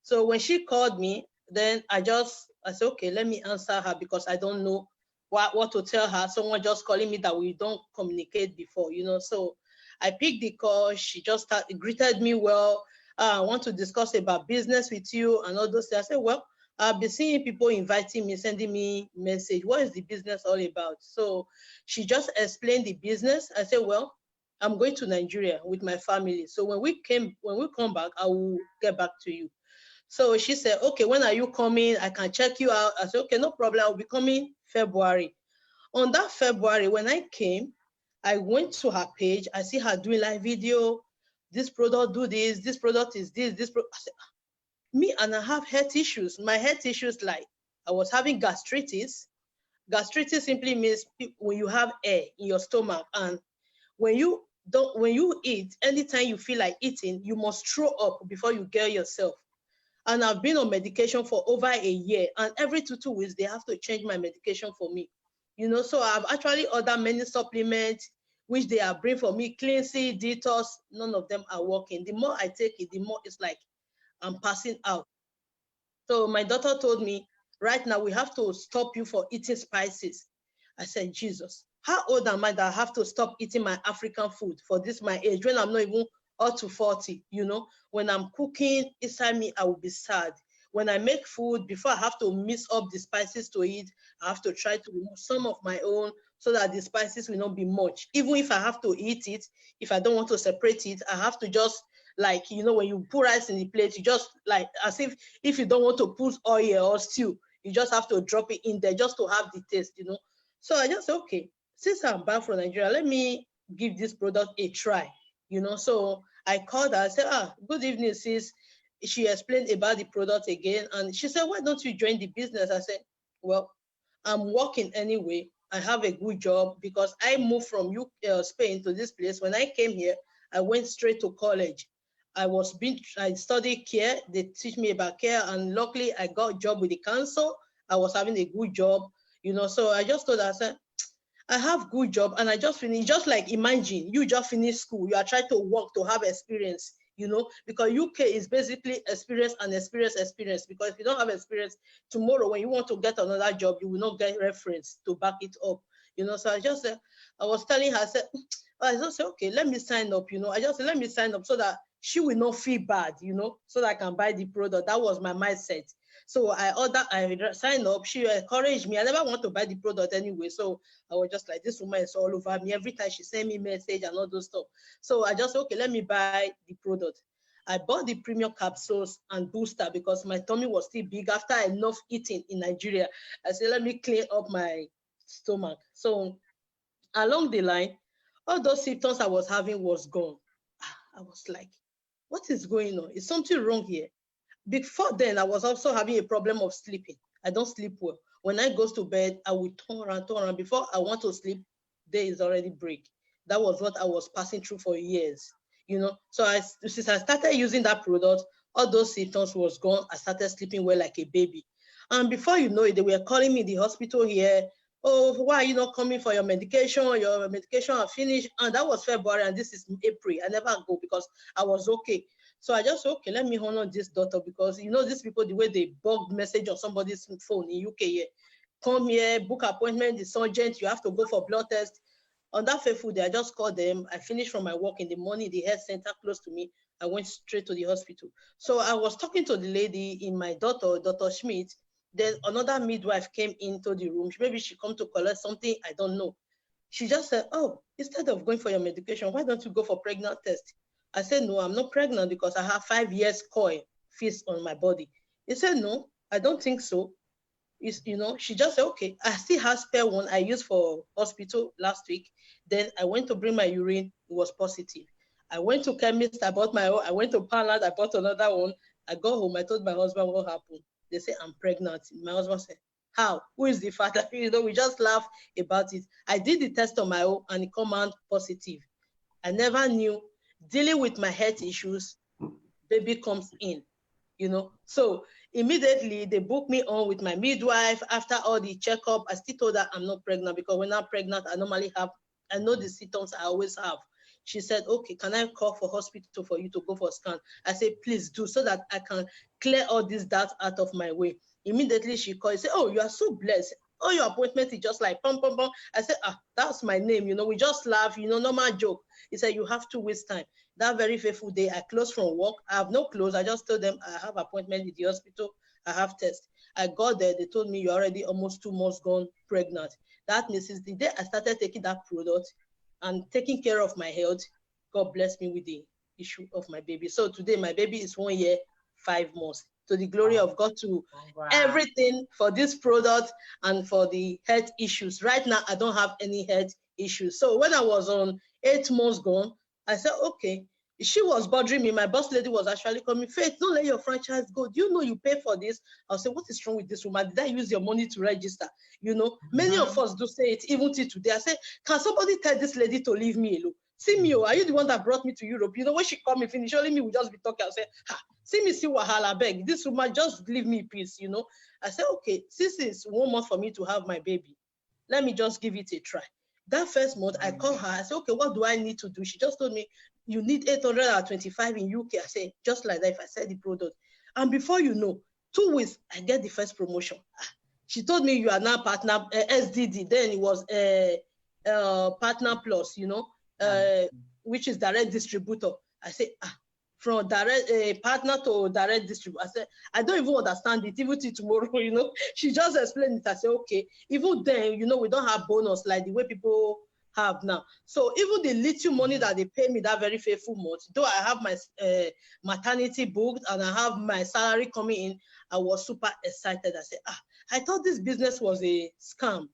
So when she called me, then I said, okay, let me answer her because I don't know what to tell her. Someone just calling me that we don't communicate before, So I picked the call. She just greeted me well. I want to discuss about business with you and all those things. I said, well, I've been seeing people inviting me, sending me message. What is the business all about? So she just explained the business. I said, well, I'm going to Nigeria with my family. So when we come back, I will get back to you. So she said, okay, when are you coming? I can check you out. I said, okay, no problem. I'll be coming February. On that February, when I came, I went to her page. I see her doing live video. This product do this product is this. I said, me, and I have health issues. My health issues, like I was having gastritis. Gastritis simply means when you have air in your stomach, and when you eat, anytime you feel like eating, you must throw up before you get yourself. And I've been on medication for over a year, and every 2 weeks they have to change my medication for me. So I've actually ordered many supplements which they are bringing for me, Cleansy, Detox. None of them are working. The more I take it, the more it's like I'm passing out. So my daughter told me, right now we have to stop you for eating spices. I said, Jesus, how old am I that I have to stop eating my African food for this my age when I'm not even up to 40? When I'm cooking inside me, I will be sad. When I make food, before I have to mix up the spices to eat, I have to try to remove some of my own so that the spices will not be much. Even if I have to eat it, if I don't want to separate it, I have to just, like, when you put rice in the plate, you just, like, as if you don't want to put oil or stew, you just have to drop it in there just to have the taste, So I just said, okay, since I'm back from Nigeria, let me give this product a try, So I called her, I said, good evening, sis. She explained about the product again, and she said, why don't you join the business? I said, well, I'm working anyway. I have a good job because I moved from Spain to this place. When I came here, I went straight to college. I studied care. They teach me about care, and luckily I got a job with the council. I was having a good job, So I just told her, I said, I have good job, and I just finished. Just like, imagine you just finished school, you are trying to work to have experience, because UK is basically experience and experience. Because if you don't have experience, tomorrow when you want to get another job, you will not get reference to back it up, So I just said, I was telling her, I just said, okay, let me sign up, I just said, let me sign up so that she will not feel bad, so that I can buy the product. That was my mindset. So I signed up. She encouraged me. I never want to buy the product anyway. So I was just like, this woman is all over me. Every time she sent me message and all those stuff. So I just said, okay, let me buy the product. I bought the premium capsules and booster because my tummy was still big after enough eating in Nigeria. I said, let me clean up my stomach. So along the line, all those symptoms I was having was gone. I was like, what is going on? Is something wrong here? Before then, I was also having a problem of sleeping. I don't sleep well. When I go to bed, I will turn around. Before I want to sleep, day is already break. That was what I was passing through for years, So since I started using that product, all those symptoms was gone. I started sleeping well like a baby. And before you know it, they were calling me in the hospital here. Oh, why are you not coming for your medication? Your medication are finished. And that was February, and this is April. I never go because I was okay. So I just said, okay, let me honor this daughter because, these people, the way they bug message on somebody's phone in UK here, come here, book appointment, it's urgent, you have to go for blood test. On that fateful day, I just called them. I finished from my work in the morning, the health center close to me. I went straight to the hospital. So I was talking to the lady in my daughter, Dr. Schmidt. Then another midwife came into the room. Maybe she come to collect something, I don't know. She just said, oh, instead of going for your medication, why don't you go for pregnant test? I said, no, I'm not pregnant because I have 5 years coil fist on my body. He said, no, I don't think so. She just said, okay, I still have spare one I used for hospital last week. Then I went to bring my urine, it was positive. I went to chemist, I bought my own. I went to Poundland, I bought another one. I got home, I told my husband what happened. They said, I'm pregnant. My husband said, how? Who is the father? We just laugh about it. I did the test on my own and it came out positive. I never knew. Dealing with my health issues, baby comes in, So Immediately, they booked me on with my midwife. After all the checkup, I still told her I'm not pregnant, because when I'm pregnant, I know the symptoms I always have. She said, okay, can I call for hospital for you to go for a scan? I said, please do, so that I can clear all these doubts out of my way. Immediately she called and said, oh, you are so blessed. Oh, your appointment is just like pom pom pom. I said, that's my name. We just laugh, normal joke. He said, you have to waste time. That very faithful day, I closed from work. I have no clothes. I just told them I have appointment at the hospital. I have test. I got there. They told me you're already almost 2 months gone pregnant. That means since the day I started taking that product and taking care of my health, God blessed me with the issue of my baby. So today my baby is 1 year, 5 months. To the glory of God, to everything for this product and for the health issues. Right now, I don't have any health issues. So when I was on 8 months gone, I said, okay. She was bothering me. My boss lady was actually coming, Faith, don't let your franchise go. Do you know you pay for this? I'll say, what is wrong with this woman? Did I use your money to register? Many of us do say it, even till today. I say, can somebody tell this lady to leave me alone? See me, are you the one that brought me to Europe? When she come and finish, only me will just be talking. I'll say, see me, see wahala, beg. This woman, just leave me in peace, I said, okay, since it's 1 month for me to have my baby, let me just give it a try. That first month, I called her. I said, okay, what do I need to do? She just told me, you need 825 in UK. I said, just like that, if I sell the product. And before you know, 2 weeks, I get the first promotion. She told me, you are now partner, SDD. Then it was Partner Plus, which is direct distributor. I said, from direct partner to direct distributor. I said, I don't even understand it, even till tomorrow, She just explained it. I said, okay. Even then, we don't have bonus like the way people have now. So even the little money that they pay me that very faithful month, though I have my maternity booked and I have my salary coming in, I was super excited. I said, I thought this business was a scam,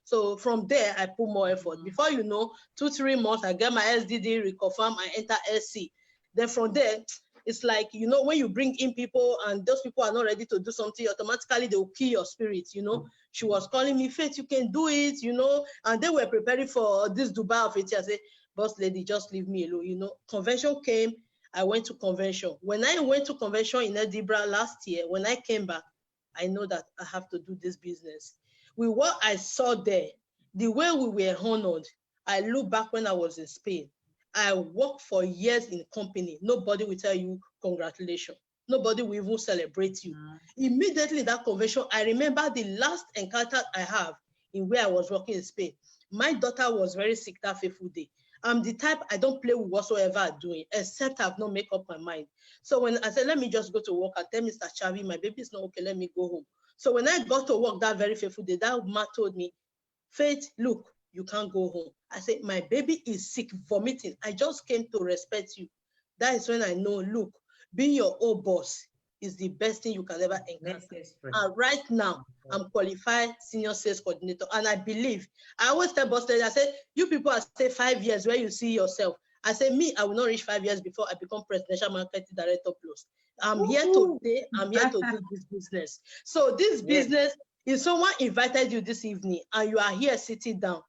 So from there, I put more effort. Before 2-3 months, I get my SDD, reconfirm, I enter SC. Then from there, it's like, when you bring in people and those people are not ready to do something, automatically they will kill your spirit, She was calling me, Faith, you can do it, and they were preparing for this Dubai of it. I said, boss lady, just leave me alone, Convention came, I went to convention. When I went to convention in Edinburgh last year, when I came back, I know that I have to do this business. With what I saw there, the way we were honored, I look back when I was in Spain. I worked for years in company. Nobody will tell you congratulations. Nobody will even celebrate you. Immediately that convention, I remember the last encounter I have in where I was working in Spain. My daughter was very sick that fateful day. I'm the type, I don't play with whatsoever I'm doing, except I've not made up my mind. So when I said, let me just go to work, I tell Mr. Chavi, my baby is not okay, let me go home. So when I got to work that very fateful day, that man told me, Faith, look, you can't go home. I said, my baby is sick, vomiting. I just came to respect you. That is when I know, look, being your own boss is the best thing you can ever encounter. And right now, I'm qualified senior sales coordinator. And I believe, I always tell boss lady, I said, you people are say 5 years where you see yourself. I say, me, I will not reach 5 years before I become presidential marketing director plus. I'm here today, I'm here to do this business. So this business, if someone invited you this evening and you are here sitting down,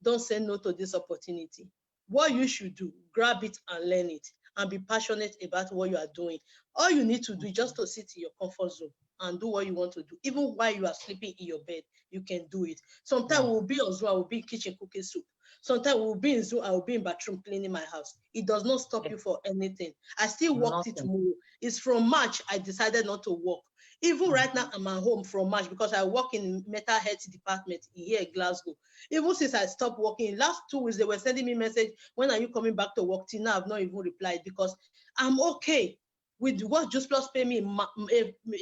don't say no to this opportunity. What you should do, grab it and learn it and be passionate about what you are doing. All you need to do is just to sit in your comfort zone and do what you want to do. Even while you are sleeping in your bed, you can do it. Sometimes we'll be on Zoom, I will be in kitchen cooking soup. Sometimes we'll be in Zoom, I will be in bathroom cleaning my house. It does not stop you for anything. I still work till tomorrow. It's from March, I decided not to work. Even right now, I'm at home from March because I work in mental health department here in Glasgow. Even since I stopped working, last 2 weeks, they were sending me message, when are you coming back to work? Till now, I've not even replied because I'm okay with what Juice Plus pay me in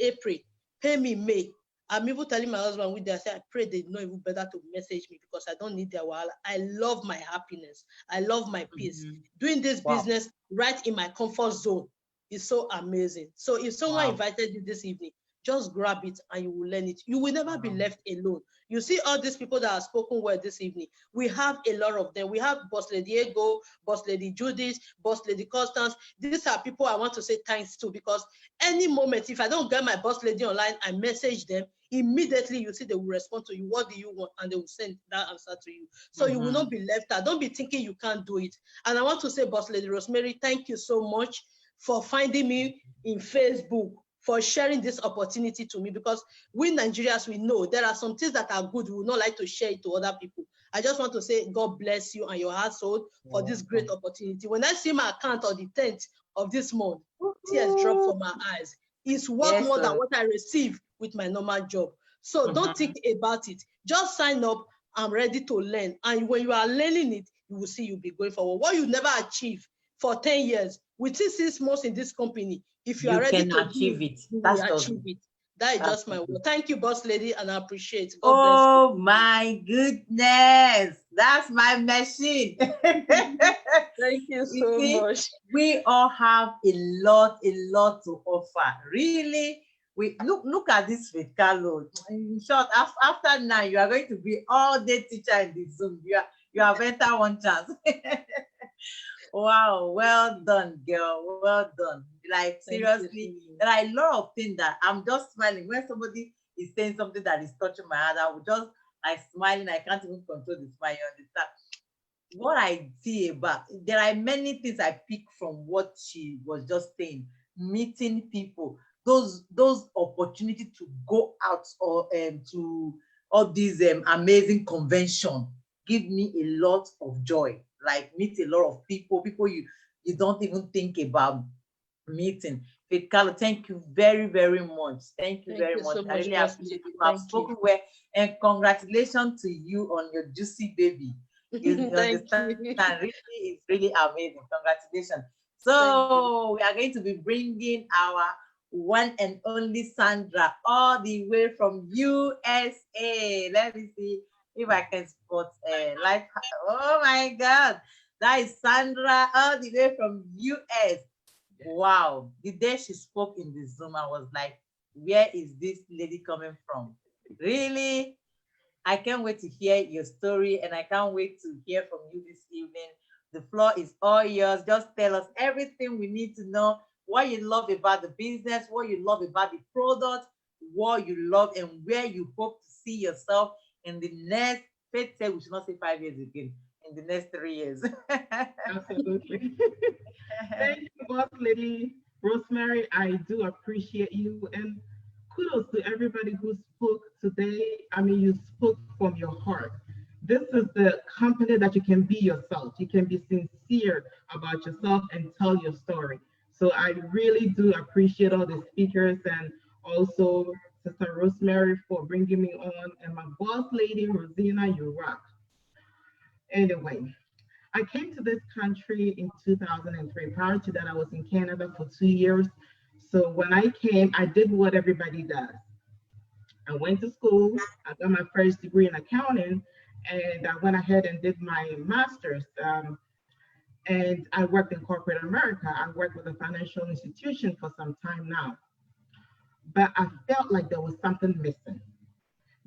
April, pay me in May. I'm even telling my husband with that, I say, I pray they know even better to message me because I don't need their wahala. I love my happiness. I love my peace. Doing this business right in my comfort zone is so amazing. So if someone invited you this evening, just grab it and you will learn it. You will never be left alone. You see all these people that have spoken well this evening. We have a lot of them. We have Boss Lady Ego, Boss Lady Judith, Boss Lady Constance. These are people I want to say thanks to because any moment, if I don't get my Boss Lady online, I message them. Immediately, you see they will respond to you. What do you want? And they will send that answer to you. So you will not be left out. Don't be thinking you can't do it. And I want to say, Boss Lady Rosemary, thank you so much for finding me in Facebook, for sharing this opportunity to me, because we Nigerians, we know there are some things that are good. We would not like to share it to other people. I just want to say God bless you and your household for this great opportunity. When I see my account on the 10th of this month, tears drop from my eyes. It's worth more than what I receive with my normal job. So don't think about it. Just sign up. I'm ready to learn. And when you are learning it, you will see you'll be going forward. What you never achieve for 10 years, within 6 months in this company, if you are ready to achieve it, you that's will achieve it. That is just my word. Thank you, boss lady, and I appreciate it. God bless you. Oh my goodness, that's my machine. Thank you so much. We all have a lot to offer. Really, we look at this Faith Carlo. In short, after now, you are going to be all day teacher in the Zoom. You have entered one chance. Wow, well done, girl. Well done. Like, seriously, there are a lot of things that I'm just smiling when somebody is saying something that is touching my heart. I will just like smiling. I can't even control the smile. You understand? What I see about, there are many things I pick from what she was just saying. Meeting people, those opportunities to go out or to all these amazing convention give me a lot of joy. Like, meet a lot of people you don't even think about meeting. Faith Carlo, thank you very, very much. Thank you very much. I really appreciate you. I've spoken well, and congratulations to you on your juicy baby. You understand? Really, it's really amazing. Congratulations. So we are going to be bringing our one and only Sandra all the way from USA. Let me see if I can spot like, oh my God, that is Sandra all the way from US. Wow. The day she spoke in the Zoom, I was like, where is this lady coming from? Really? I can't wait to hear your story, and I can't wait to hear from you this evening. The floor is all yours. Just tell us everything we need to know, what you love about the business, what you love about the product, what you love, and where you hope to see yourself in the next, Faith said we should not say 5 years again, in the next 3 years. Absolutely. Thank you, boss lady Rosemary. I do appreciate you, and kudos to everybody who spoke today. I mean, you spoke from your heart. This is the company that you can be yourself. You can be sincere about yourself and tell your story. So I really do appreciate all the speakers, and also Sister Rosemary for bringing me on, and my boss lady, Rosina, you rock. Anyway, I came to this country in 2003. Prior to that, I was in Canada for 2 years. So when I came, I did what everybody does. I went to school, I got my first degree in accounting, and I went ahead and did my master's. And I worked in corporate America. I worked with a financial institution for some time now. But I felt like there was something missing.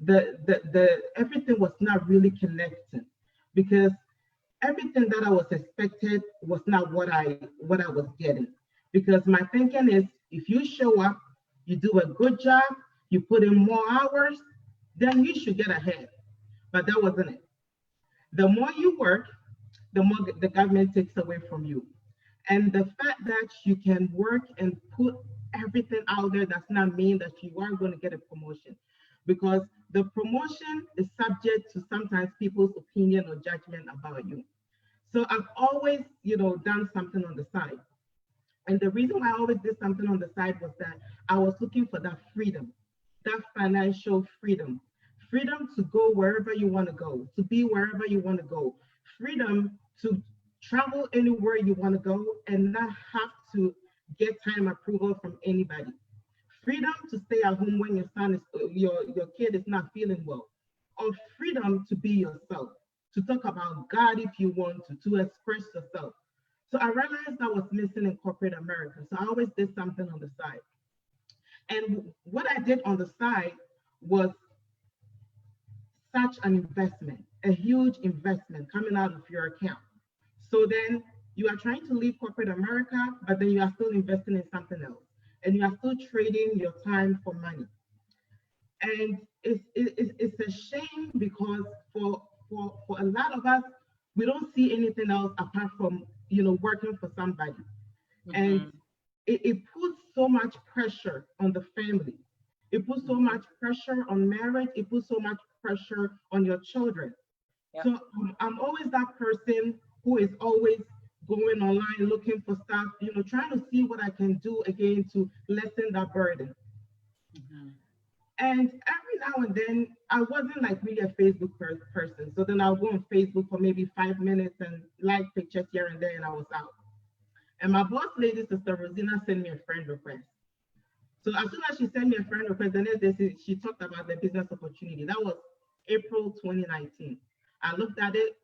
The everything was not really connecting, because everything that I was expected was not what I was getting. Because my thinking is, if you show up, you do a good job, you put in more hours, then you should get ahead. But that wasn't it. The more you work, the more the government takes away from you. And the fact that you can work and put everything out there does not mean that you are going to get a promotion, because the promotion is subject to sometimes people's opinion or judgment about you. So I've always, done something on the side. And the reason why I always did something on the side was that I was looking for that freedom, that financial freedom to go wherever you want to go, to be wherever you want to go, freedom to travel anywhere you want to go and not have to get time approval from anybody. Freedom to stay at home when your kid is not feeling well, or freedom to be yourself, to talk about God if you want to express yourself. So I realized that was missing in corporate America. So I always did something on the side. And what I did on the side was such an investment, a huge investment coming out of your account. So then you are trying to leave corporate America, but then you are still investing in something else. And you are still trading your time for money. And it's a shame, because for a lot of us, we don't see anything else apart from working for somebody. Mm-hmm. And it puts so much pressure on the family. It puts so much pressure on marriage. It puts so much pressure on your children. Yep. So I'm always that person who is always going online looking for stuff, trying to see what I can do again to lessen that burden. And every now and then, I wasn't like really a Facebook person. So then I'll go on Facebook for maybe 5 minutes and like pictures here and there, and I was out. And my boss lady, Sister Rosina, sent me a friend request. So as soon as she sent me a friend request, the next day she talked about the business opportunity. That was April 2019. I looked at it,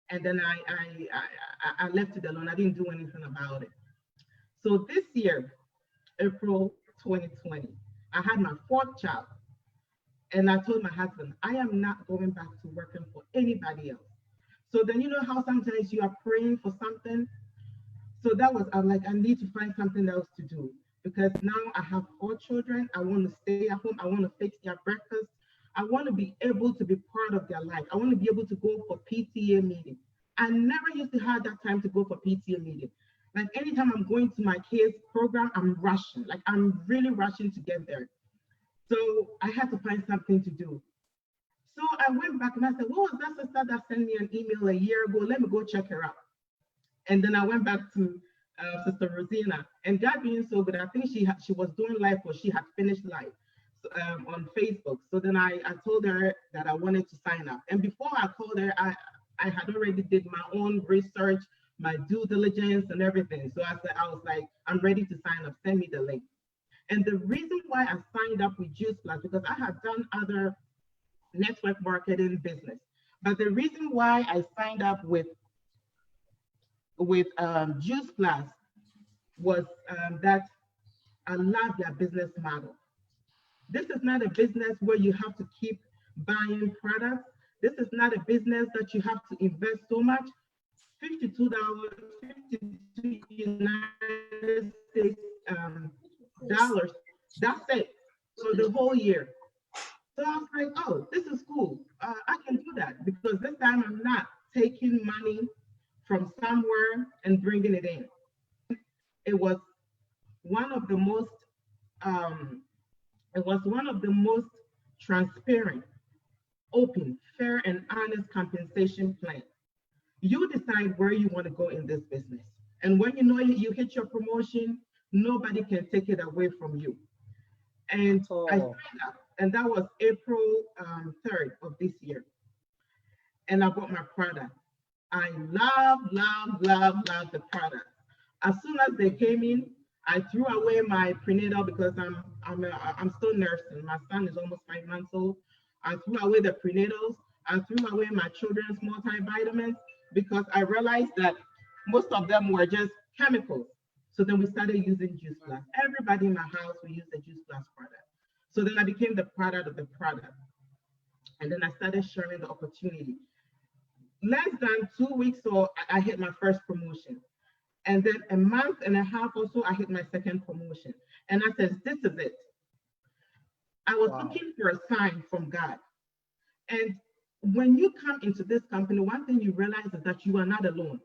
and then I left it alone. I didn't do anything about it. So this year, April 2020, I had my 4th child. And I told my husband, I am not going back to working for anybody else. So then, you know how sometimes you are praying for something? So that was, I'm like, I need to find something else to do, because now I have 4 children. I want to stay at home. I want to fix their breakfast. I want to be able to be part of their life. I want to be able to go for PTA meeting. I never used to have that time to go for PTA meeting. Like anytime I'm going to my kids' program, I'm rushing. Like I'm really rushing to get there. So I had to find something to do. So I went back and I said, what was that sister that sent me an email a year ago? Let me go check her out. And then I went back to Sister Rosina, and God being so good, I think she was doing live, or she had finished live on Facebook. So then I told her that I wanted to sign up. And before I called her, I had already did my own research, my due diligence and everything. So I was like, I'm ready to sign up, send me the link. And the reason why I signed up with Juice Plus, because I had done other network marketing business. But the reason why I signed up with Juice Plus was that I love their business model. This is not a business where you have to keep buying products. This is not a business that you have to invest so much. $52, 52 United States dollars. That's it for the whole year. So I was like, oh, this is cool. I can do that, because this time I'm not taking money from somewhere and bringing it in. It was one of the most transparent, open, fair, and honest compensation plan. You decide where you want to go in this business. And when you know you hit your promotion, nobody can take it away from you. And I signed up, and that was April 3rd of this year. And I bought my product. I love the product. As soon as they came in, I threw away my prenatal, because I'm still nursing. My son is almost 5 months old. I threw away the prenatals. I threw away my children's multivitamins, because I realized that most of them were just chemicals. So then we started using Juice Plus. Everybody in my house will use the Juice Plus product. So then I became the product of the product. And then I started sharing the opportunity. Less than 2 weeks or I hit my first promotion. And then a month and a half or so, I hit my second promotion. And I said, this is it. I was looking for a sign from God. And when you come into this company, one thing you realize is that you are not alone.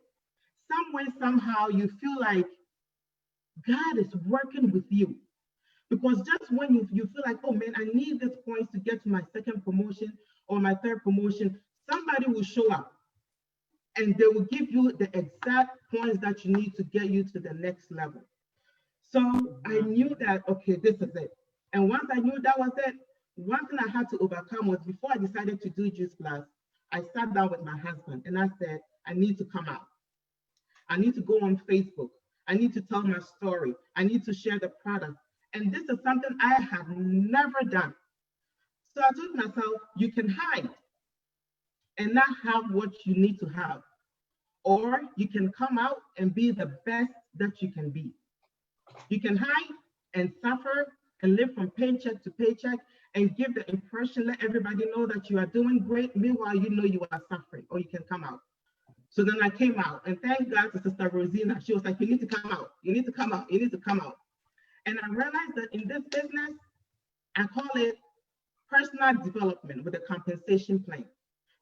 Some way, somehow, you feel like God is working with you. Because just when you feel like, oh man, I need these points to get to my second promotion or my third promotion, somebody will show up and they will give you the exact points that you need to get you to the next level. So I knew that, okay, this is it. And once I knew that was it, one thing I had to overcome was, before I decided to do Juice Plus, I sat down with my husband and I said, I need to come out. I need to go on Facebook. I need to tell my story. I need to share the product. And this is something I have never done. So I told myself, you can hide and not have what you need to have. Or you can come out and be the best that you can be. You can hide and suffer and live from paycheck to paycheck and give the impression, let everybody know that you are doing great. Meanwhile, you know you are suffering. Or you can come out. So then I came out, and thank God to Sister Rosina. She was like, you need to come out. You need to come out. You need to come out. And I realized that in this business, I call it personal development with a compensation plan,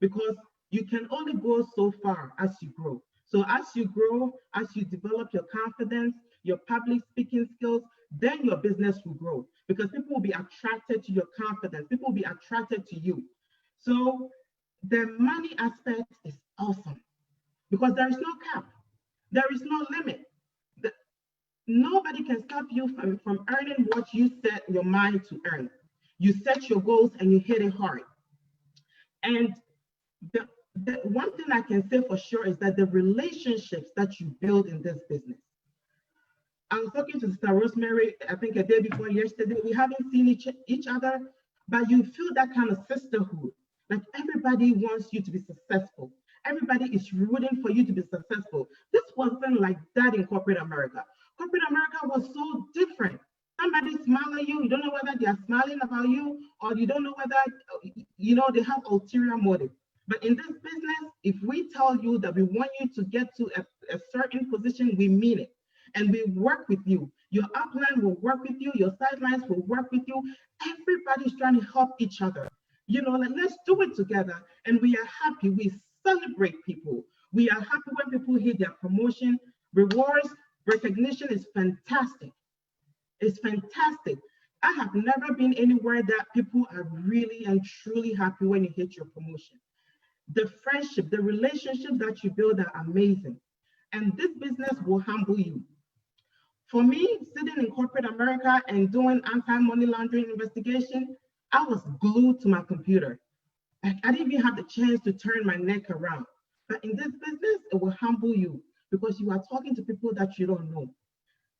because you can only go so far as you grow. So as you grow, as you develop your confidence, your public speaking skills, then your business will grow because people will be attracted to your confidence. People will be attracted to you. So the money aspect is awesome because there is no cap. There is no limit. Nobody can stop you from earning what you set your mind to earn. You set your goals and you hit it hard. And the one thing I can say for sure is that the relationships that you build in this business. I was talking to Sister Rosemary, I think a day before yesterday. We haven't seen each other, but you feel that kind of sisterhood. Like everybody wants you to be successful. Everybody is rooting for you to be successful. This wasn't like that in corporate America. Corporate America was so different. Somebody smile at you, you don't know whether they are smiling about you or you don't know whether, they have ulterior motive. But in this business, if we tell you that we want you to get to a certain position, we mean it. And we work with you. Your upline will work with you. Your sidelines will work with you. Everybody's trying to help each other. Let's do it together. And we are happy. We celebrate people. We are happy when people hit their promotion. Rewards, recognition is fantastic. It's fantastic. I have never been anywhere that people are really and truly happy when you hit your promotion. The friendship, the relationships that you build are amazing. And this business will humble you. For me, sitting in corporate America and doing anti-money laundering investigation, I was glued to my computer. I didn't even have the chance to turn my neck around. But in this business, it will humble you because you are talking to people that you don't know.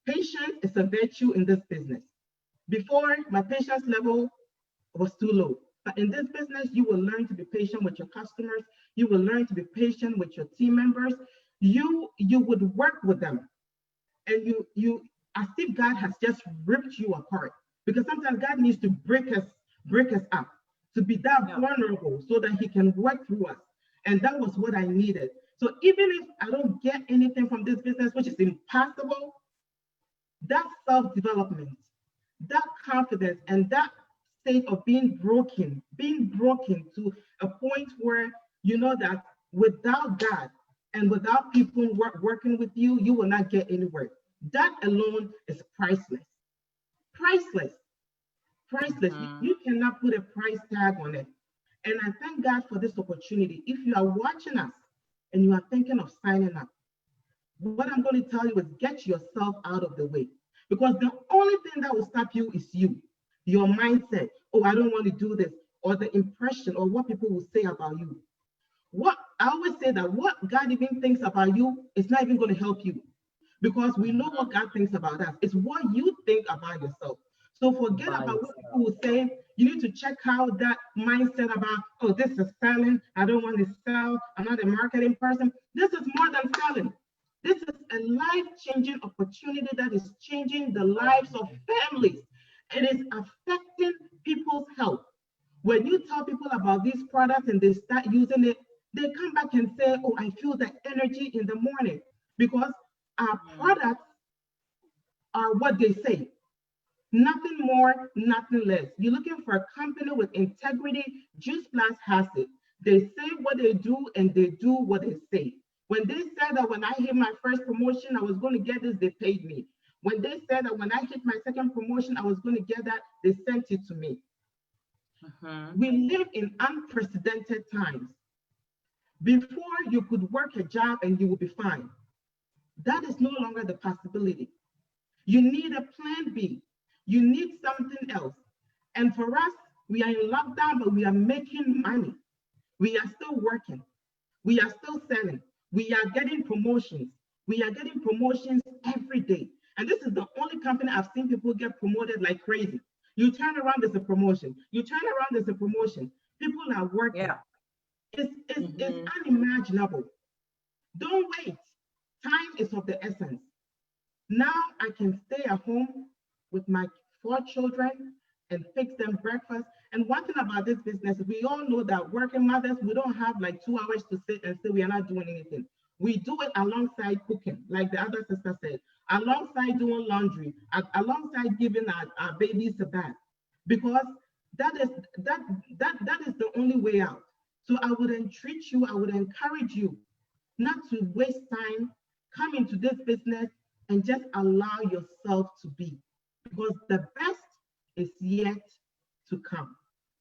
Patience is a virtue in this business. Before, my patience level was too low. But in this business, you will learn to be patient with your customers. You will learn to be patient with your team members. You would work with them. And you as if God has just ripped you apart. Because sometimes God needs to break us up to be that vulnerable so that he can work through us. And that was what I needed. So even if I don't get anything from this business, which is impossible, that self-development, that confidence, and that state of being broken to a point where you know that without God and without people working with you, you will not get anywhere. That alone is priceless. Priceless. Priceless. You cannot put a price tag on it. And I thank God for this opportunity. If you are watching us and you are thinking of signing up, what I'm going to tell you is get yourself out of the way. Because the only thing that will stop you is you. Your mindset. Oh, I don't want to do this. Or the impression or what people will say about you. What I always say that what God even thinks about you is not even going to help you. Because we know what God thinks about us. It's what you think about yourself. So forget about what people will say. You need to check out that mindset about, oh, this is selling. I don't want to sell. I'm not a marketing person. This is more than selling. This is a life-changing opportunity that is changing the lives of families. It is affecting people's health. When you tell people about these products and they start using it, they come back and say, oh, I feel the energy in the morning. Because our products are what they say. Nothing more, nothing less. You're looking for a company with integrity. Juice Plus has it. They say what they do and they do what they say. When they said that when I hit my first promotion, I was going to get this, they paid me. When they said that when I hit my second promotion, I was going to get that, they sent it to me. We live in unprecedented times. Before you could work a job and you will be fine. That is no longer the possibility. You need a plan B. You need something else. And for us, we are in lockdown, but we are making money. We are still working. We are still selling. We are getting promotions. We are getting promotions every day. And this is the only company I've seen people get promoted like crazy. You turn around, there's a promotion. You turn around, there's a promotion. People are working. Yeah. It's unimaginable. Don't wait. Time is of the essence. Now I can stay at home with my 4 children and fix them breakfast. And one thing about this business, we all know that working mothers, we don't have like 2 hours to sit and say we are not doing anything. We do it alongside cooking, like the other sister said, alongside doing laundry, alongside giving our babies a bath, because that is the only way out. So I would entreat you, I would encourage you not to waste time, come into this business, and just allow yourself to be, because the best is yet to come.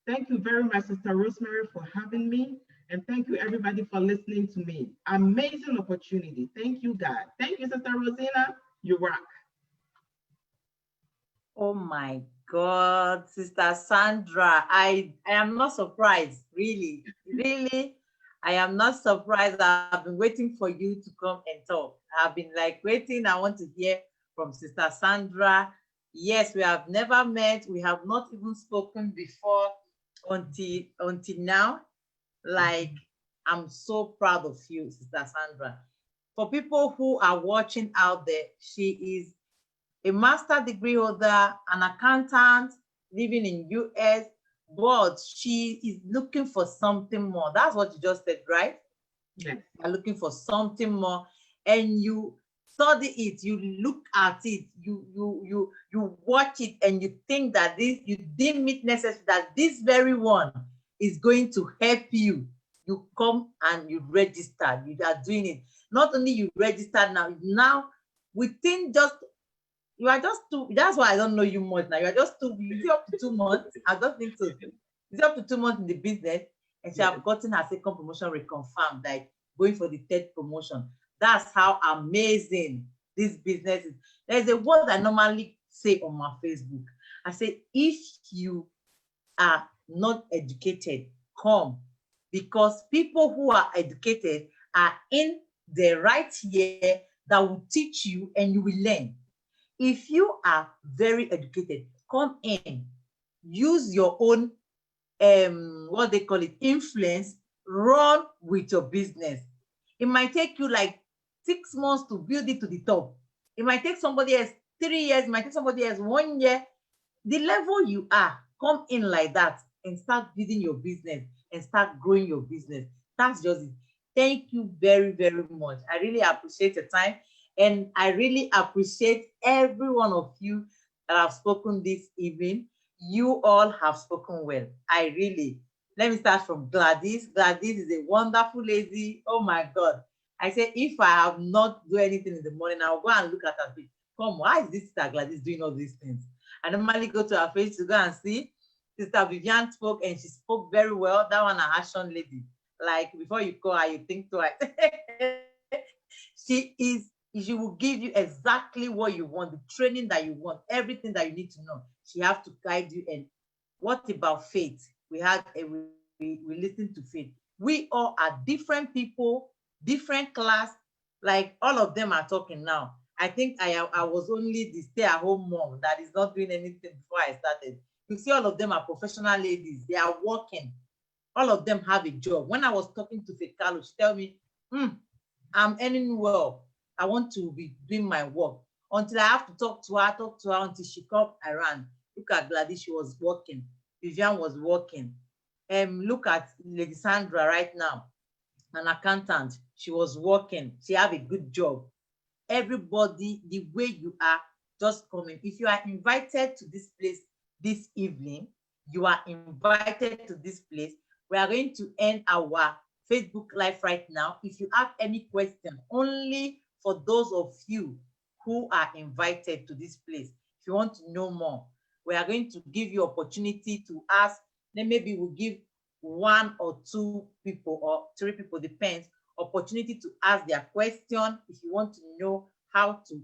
Thank you very much, Sister Rosemary, for having me. And thank you, everybody, for listening to me. Amazing opportunity. Thank you, God. Thank you, Sister Rosina. You rock. Oh my God, Sister Sandra, I am not surprised, really, really. I am not surprised. I've been waiting for you to come and talk. I've been like waiting. I want to hear from Sister Sandra. Yes, we have never met. We have not even spoken before until now. Like, I'm so proud of you, Sister Sandra. For people who are watching out there, she is a master degree holder, an accountant living in US, but she is looking for something more. That's what you just said, right? Yes. You're looking for something more, and you study it, you look at it, you watch it, and you think that this, you deem it necessary that this very one is going to help you. You come and you register, you are doing it. Not only you register now within just, you are just two, that's why I don't know you much now. You are just two, is it up to 2 months? I don't think so. Is it up to 2 months in the business? And she have gotten her second promotion reconfirmed, like going for the third promotion. That's how amazing this business is. There's a word I normally say on my Facebook. I say, if you are not educated, come. Because people who are educated are in the right year that will teach you and you will learn. If you are very educated, come in, use your own, what they call it, influence, run with your business. It might take you like 6 months to build it to the top. It might take somebody else 3 years, it might take somebody else 1 year. The level you are, come in like that and start building your business and start growing your business. That's just it. Thank you very, very much. I really appreciate your time. And I really appreciate every one of you that have spoken this evening. You all have spoken well. I really, let me start from Gladys. Gladys is a wonderful lady. Oh my God. I said, if I have not do anything in the morning, I'll go and look at her face. Come, why is this Sister Gladys doing all these things? I normally go to her face to go and see. Sister Vivian spoke and she spoke very well. That one, an action lady. Like, before you call her, you think twice. She will give you exactly what you want, the training that you want, everything that you need to know. She has to guide you. And what about faith? We listened to faith. We all are different people, different class. Like, all of them are talking now. I think I was only the stay-at-home mom that is not doing anything before I started. You see, all of them are professional ladies. They are working. All of them have a job. When I was talking to Faith Carlo, she tell me, I'm earning well. I want to be doing my work. Until I have to talk to her until she come around. Look at Gladys, she was working. Vivian was working. Look at Lady Sandra right now, an accountant. She was working. She have a good job. Everybody, the way you are, just coming. If you are invited to this place this evening, you are invited to this place. We are going to end our Facebook Live right now. If you have any question, only for those of you who are invited to this place, if you want to know more, we are going to give you opportunity to ask. Then maybe we'll give 1 or 2 people or 3 people, depends, opportunity to ask their question. If you want to know how to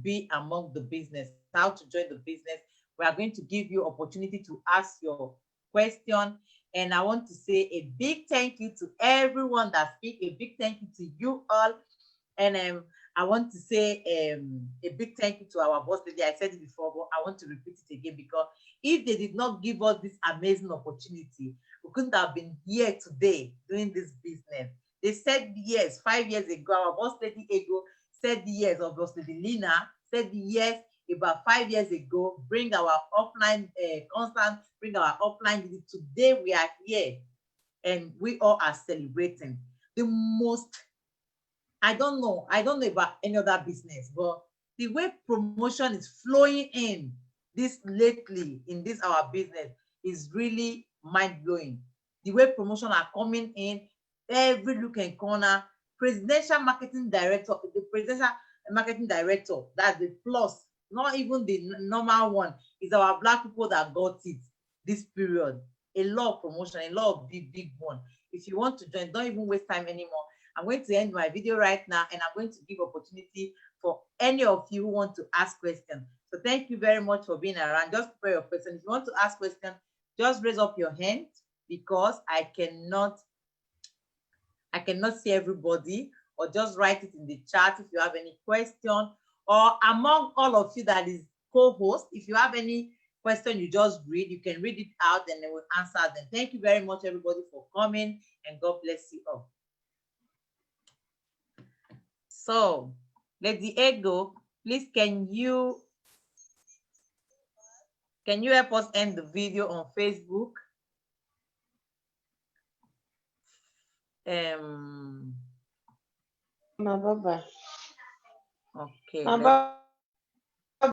be among the business, how to join the business, we are going to give you opportunity to ask your question. And I want to say a big thank you to everyone that speak, a big thank you to you all. And I want to say a big thank you to our boss lady. I said it before, but I want to repeat it again, because if they did not give us this amazing opportunity, we couldn't have been here today doing this business. They said yes 5 years ago. Our boss lady Ego said yes, of boss lady Lina said yes about 5 years ago. Bring our offline constant, bring our offline. Today we are here and we all are celebrating the most. I don't know about any other business, but the way promotion is flowing in this lately in this our business is really mind-blowing. The way promotion are coming in every look and corner. Presidential marketing director, the presidential marketing director. That's the plus, not even the normal one. It's our Black people that got it this period. A lot of promotion, a lot of big one. If you want to join, don't even waste time anymore. I'm going to end my video right now, and I'm going to give opportunity for any of you who want to ask questions. So thank you very much for being around. Just prepare your question. If you want to ask questions, just raise up your hand, because I cannot see everybody, or just write it in the chat if you have any question, or among all of you that is co-host, if you have any question you just read, you can read it out and then we'll answer them. Thank you very much, everybody, for coming, and God bless you all. So, Lady Ego, please can you help us end the video on Facebook? Bye-bye. Okay. Bye-bye.